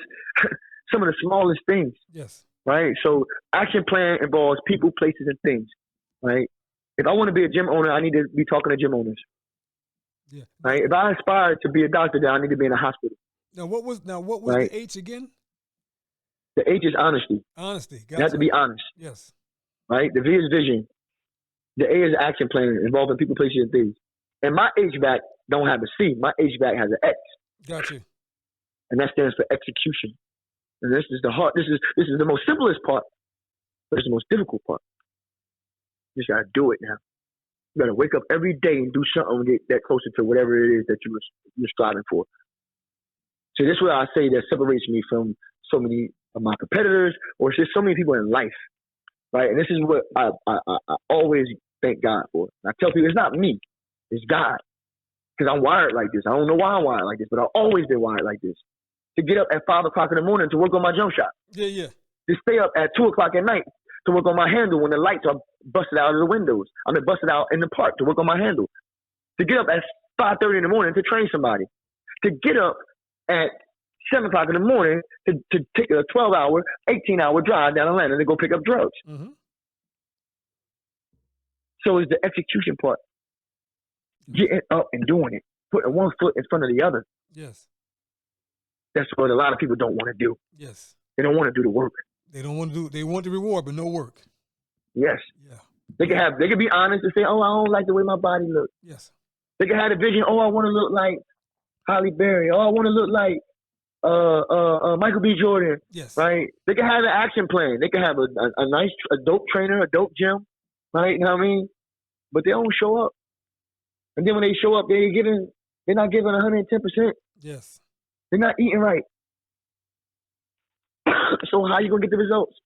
some of the smallest things, Yes. right? So action plan involves people, places, and things, right? If I want to be a gym owner, I need to be talking to gym owners, Yeah. right? If I aspire to be a doctor, then I need to be in a hospital. Now what was Right. the H again? The H is honesty. Honesty. You have to be honest, Yes. right? The V is vision. The A is action plan involving people, places, and things. And my HVAC don't have a C. My HVAC has an X. Got you. And that stands for execution. And this is the hard. This is the most simplest part, but it's the most difficult part. You just gotta do it now. You gotta wake up every day and do something to get that closer to whatever it is that you're striving for. So this is what I say that separates me from so many of my competitors, or it's just so many people in life, right? And this is what I always thank God for. And I tell people it's not me, it's God, because I'm wired like this. I don't know why I'm wired like this, but I've always been wired like this. To get up at 5 o'clock in the morning to work on my jump shot. Yeah. To stay up at 2 o'clock at night to work on my handle when the lights are busted out of the windows. I mean, busted out in the park to work on my handle. To get up at 5:30 in the morning to train somebody. To get up at 7 o'clock in the morning to take a 12-hour, 18-hour drive down Atlanta to go pick up drugs. Mm-hmm. So it's the execution part. Getting up and doing it. Putting one foot in front of the other. Yes. That's what a lot of people don't want to do. Yes. They don't want to do the work. They don't want to do. They want the reward, but no work. Yes. Yeah. They can be honest and say, "Oh, I don't like the way my body looks." Yes. They can have a vision. Oh, I want to look like Halle Berry. Oh, I want to look like Michael B. Jordan. Yes. Right. They can have an action plan. They can have a nice, a dope trainer, a dope gym. Right. You know what I mean? But they don't show up. And then when they show up, they're not giving 110%. Yes. They're not eating right. So how you gonna get the results?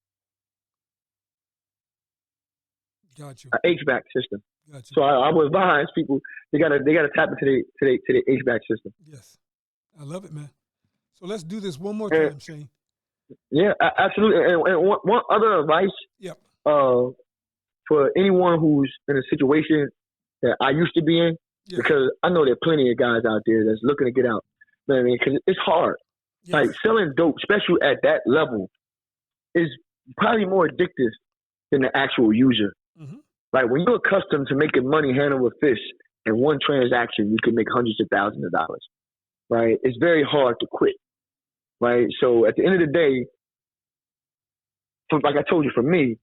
Got you. An HVAC system. Got you. So I would advise people they gotta tap into the HVAC system. Yes. I love it, man. So let's do this one more time, Shane. Yeah, absolutely. And one other advice. Yep. For anyone who's in a situation that I used to be in, because I know there are plenty of guys out there that's looking to get out. You know what I mean? Because it's hard. Yes. Like selling dope, especially at that level, is probably more addictive than the actual user. Mm-hmm. Like when you're accustomed to making money hand over fist in one transaction, you can make hundreds of thousands of dollars. Right? It's very hard to quit. Right? So at the end of the day, like I told you, for me,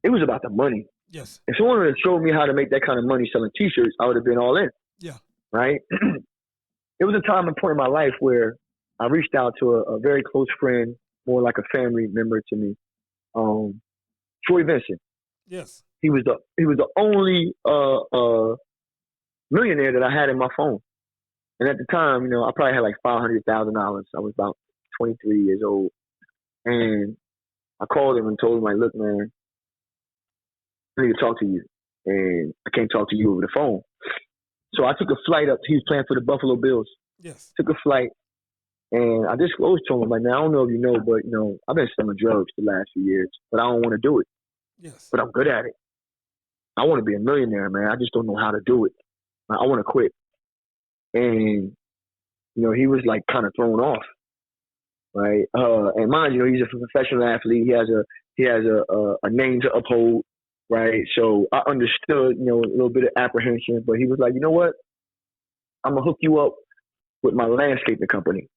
it was about the money. Yes. If someone would have showed me how to make that kind of money selling T-shirts, I would have been all in. Yeah. Right? It was a time and point in my life where I reached out to a very close friend, more like a family member to me, Troy Vincent. Yes. He was the only millionaire that I had in my phone. And at the time, I probably had like $500,000. I was about 23 years old. And I called him and told him, like, look, man, I need to talk to you. And I can't talk to you over the phone. So I took a flight up. He was playing for the Buffalo Bills. Yes. Took a flight. And I disclosed to him, like, now I don't know if you know, but, I've been selling drugs the last few years, but I don't want to do it. Yes. But I'm good at it. I want to be a millionaire, man. I just don't know how to do it. I want to quit. And, he was like kind of thrown off. Right. And mind you, he's a professional athlete. He has a name to uphold. Right. So I understood, a little bit of apprehension, but he was like, you know what? I'm going to hook you up with my landscaping company.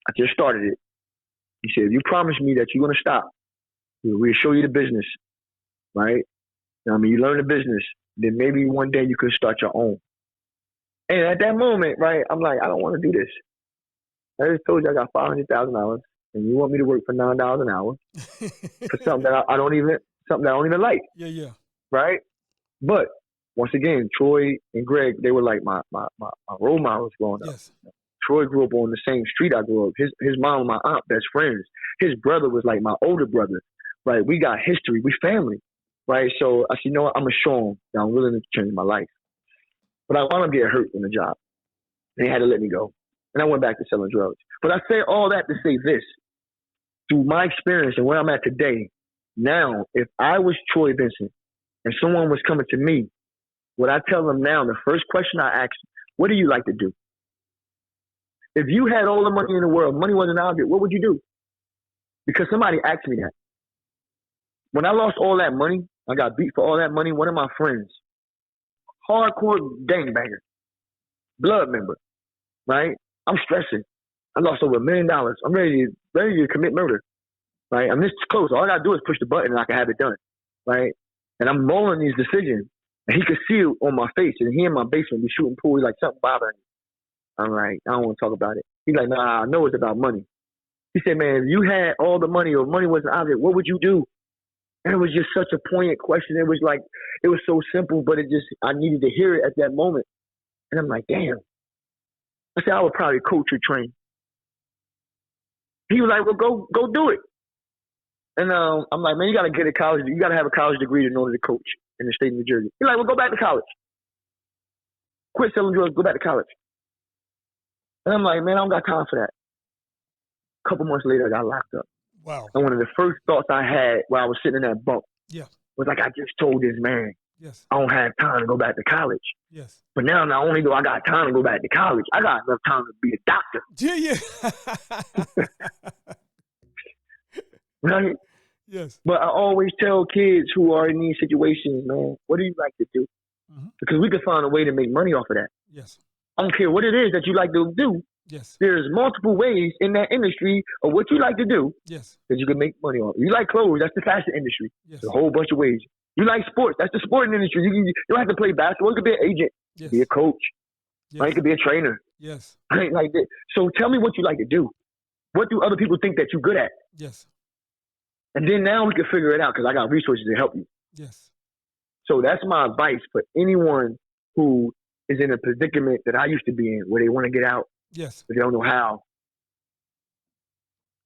I just started it. He said, if you promise me that you're going to stop, we'll show you the business. Right. You learn the business, then maybe one day you could start your own. And at that moment, right, I'm like, I don't want to do this. I just told you I got $500,000, and you want me to work for $9 an hour for something that I don't even like. Yeah. Right? But once again, Troy and Greg, they were like my role models growing up. Yes. Troy grew up on the same street I grew up. His mom and my aunt, best friends. His brother was like my older brother. Right? We got history. We family. Right? So I said, I'm going to show them that I'm willing to change my life. But I wound up getting hurt in the job. They had to let me go. And I went back to selling drugs. But I say all that to say this. Through my experience and where I'm at today, now, if I was Troy Vincent and someone was coming to me, what I tell them now, the first question I ask, what do you like to do? If you had all the money in the world, money wasn't an object, what would you do? Because somebody asked me that. When I lost all that money, I got beat for all that money, one of my friends, hardcore gangbanger, blood member, right? I'm stressing. I lost over $1 million. I'm ready to commit murder, right? I'm this close. All I gotta do is push the button and I can have it done, right? And I'm rolling these decisions, and he could see it on my face. And he in my basement be shooting pool. He's like, something bothering me. I'm like, I don't want to talk about it. He's like, nah, I know it's about money. He said, man, if you had all the money or money was an object, what would you do? And it was just such a poignant question. It was like, it was so simple, but I needed to hear it at that moment. And I'm like, damn. I said, I would probably coach or train. He was like, well, go do it. And I'm like, man, you got to get a college. You got to have a college degree in order to coach in the state of New Jersey. He's like, well, go back to college. Quit selling drugs. Go back to college. And I'm like, man, I don't got time for that. A couple months later, I got locked up. Wow. And one of the first thoughts I had while I was sitting in that bunk Yeah. was like, I just told this man, Yes. I don't have time to go back to college. Yes. But now, not only do I got time to go back to college, I got enough time to be a doctor. Yeah. Right? Yes. But I always tell kids who are in these situations, man, what do you like to do? Mm-hmm. Because we can find a way to make money off of that. Yes. I don't care what it is that you like to do. Yes. There's multiple ways in that industry of what you like to do Yes. that you can make money on. You like clothes, that's the fashion industry. Yes. There's a whole bunch of ways. You like sports, that's the sporting industry. You don't have to play basketball. You could be an agent, Yes. be a coach, Yes. right? You could be a trainer. Yes. Right? Like that. So tell me what you like to do. What do other people think that you're good at? Yes. And then now we can figure it out because I got resources to help you. Yes. So that's my advice for anyone who is in a predicament that I used to be in, where they want to get out, Yes. but they don't know how.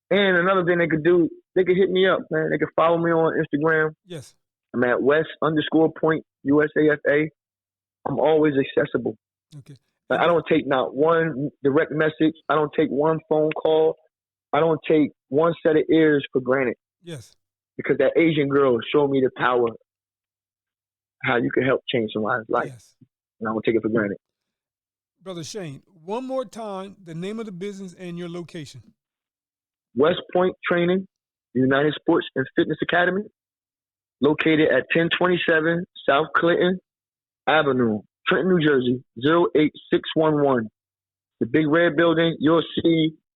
And another thing they could do, they could hit me up, man. They could follow me on Instagram. Yes. I'm at West_point USAFA. I'm always accessible. Okay. I don't take not one direct message. I don't take one phone call. I don't take one set of ears for granted. Yes. Because that Asian girl showed me the power, how you can help change someone's life. Yes. And I don't take it for granted. Brother Shane, one more time, the name of the business and your location. West Point Training, United Sports and Fitness Academy, located at 1027 South Clinton Avenue, Trenton, New Jersey, 08611. The big red building, you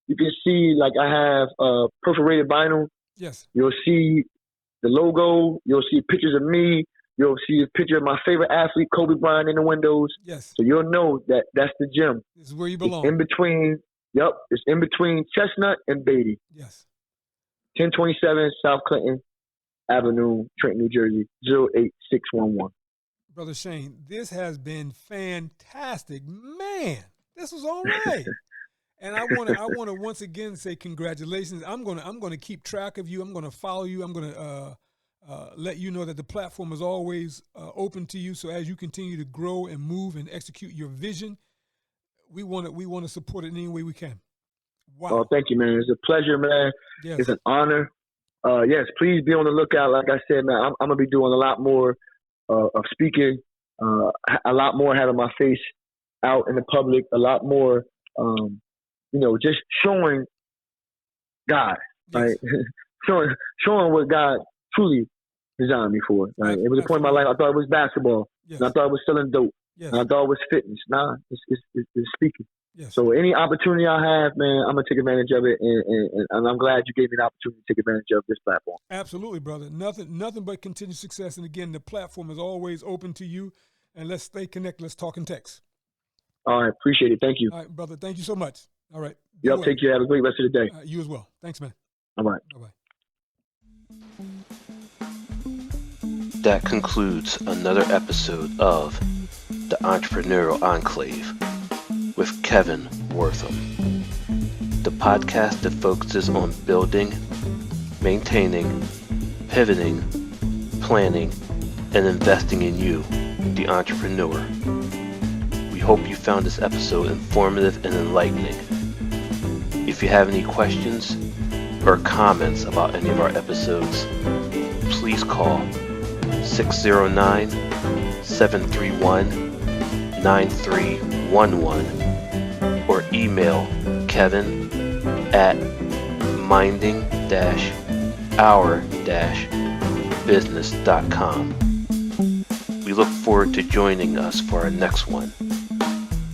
can see like I have perforated vinyl. Yes. You'll see the logo. You'll see pictures of me. You'll see a picture of my favorite athlete, Kobe Bryant, in the windows. Yes. So you'll know that that's the gym. This is where you belong. It's in between. Yep. It's in between Chestnut and Beatty. Yes. 1027 South Clinton Avenue, Trenton, New Jersey, 08611. Brother Shane, this has been fantastic. Man, this was all right. And I want to once again say congratulations. I'm gonna keep track of you. I'm gonna follow you. I'm gonna let you know that the platform is always open to you. So as you continue to grow and move and execute your vision, we want to support it in any way we can. Wow. Oh, thank you, man. It's a pleasure, man. Yes. It's an honor. Yes, please be on the lookout. Like I said, man, I'm gonna be doing a lot more of speaking, a lot more having my face out in the public, a lot more. Just showing God, right? showing what God truly designed me for. Right? It was a point in my life I thought it was basketball, yes. and I thought it was selling dope, yes. and I thought it was fitness. Nah, it's speaking. Yes. So any opportunity I have, man, I'm gonna take advantage of it, and I'm glad you gave me the opportunity to take advantage of this platform. Absolutely, brother. Nothing but continued success. And again, the platform is always open to you. And let's stay connected. Let's talk and text. All right, appreciate it. Thank you. All right, brother. Thank you so much. All right. Yep. Take care. Have a great rest of the day. You as well. Thanks, man. All right. Bye-bye. That concludes another episode of The Entrepreneurial Enclave with Kevin Wortham, the podcast that focuses on building, maintaining, pivoting, planning, and investing in you, the entrepreneur. We hope you found this episode informative and enlightening. If you have any questions or comments about any of our episodes, please call 609-731-9311 or email kevin@minding-our-business.com. We look forward to joining us for our next one.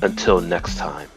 Until next time.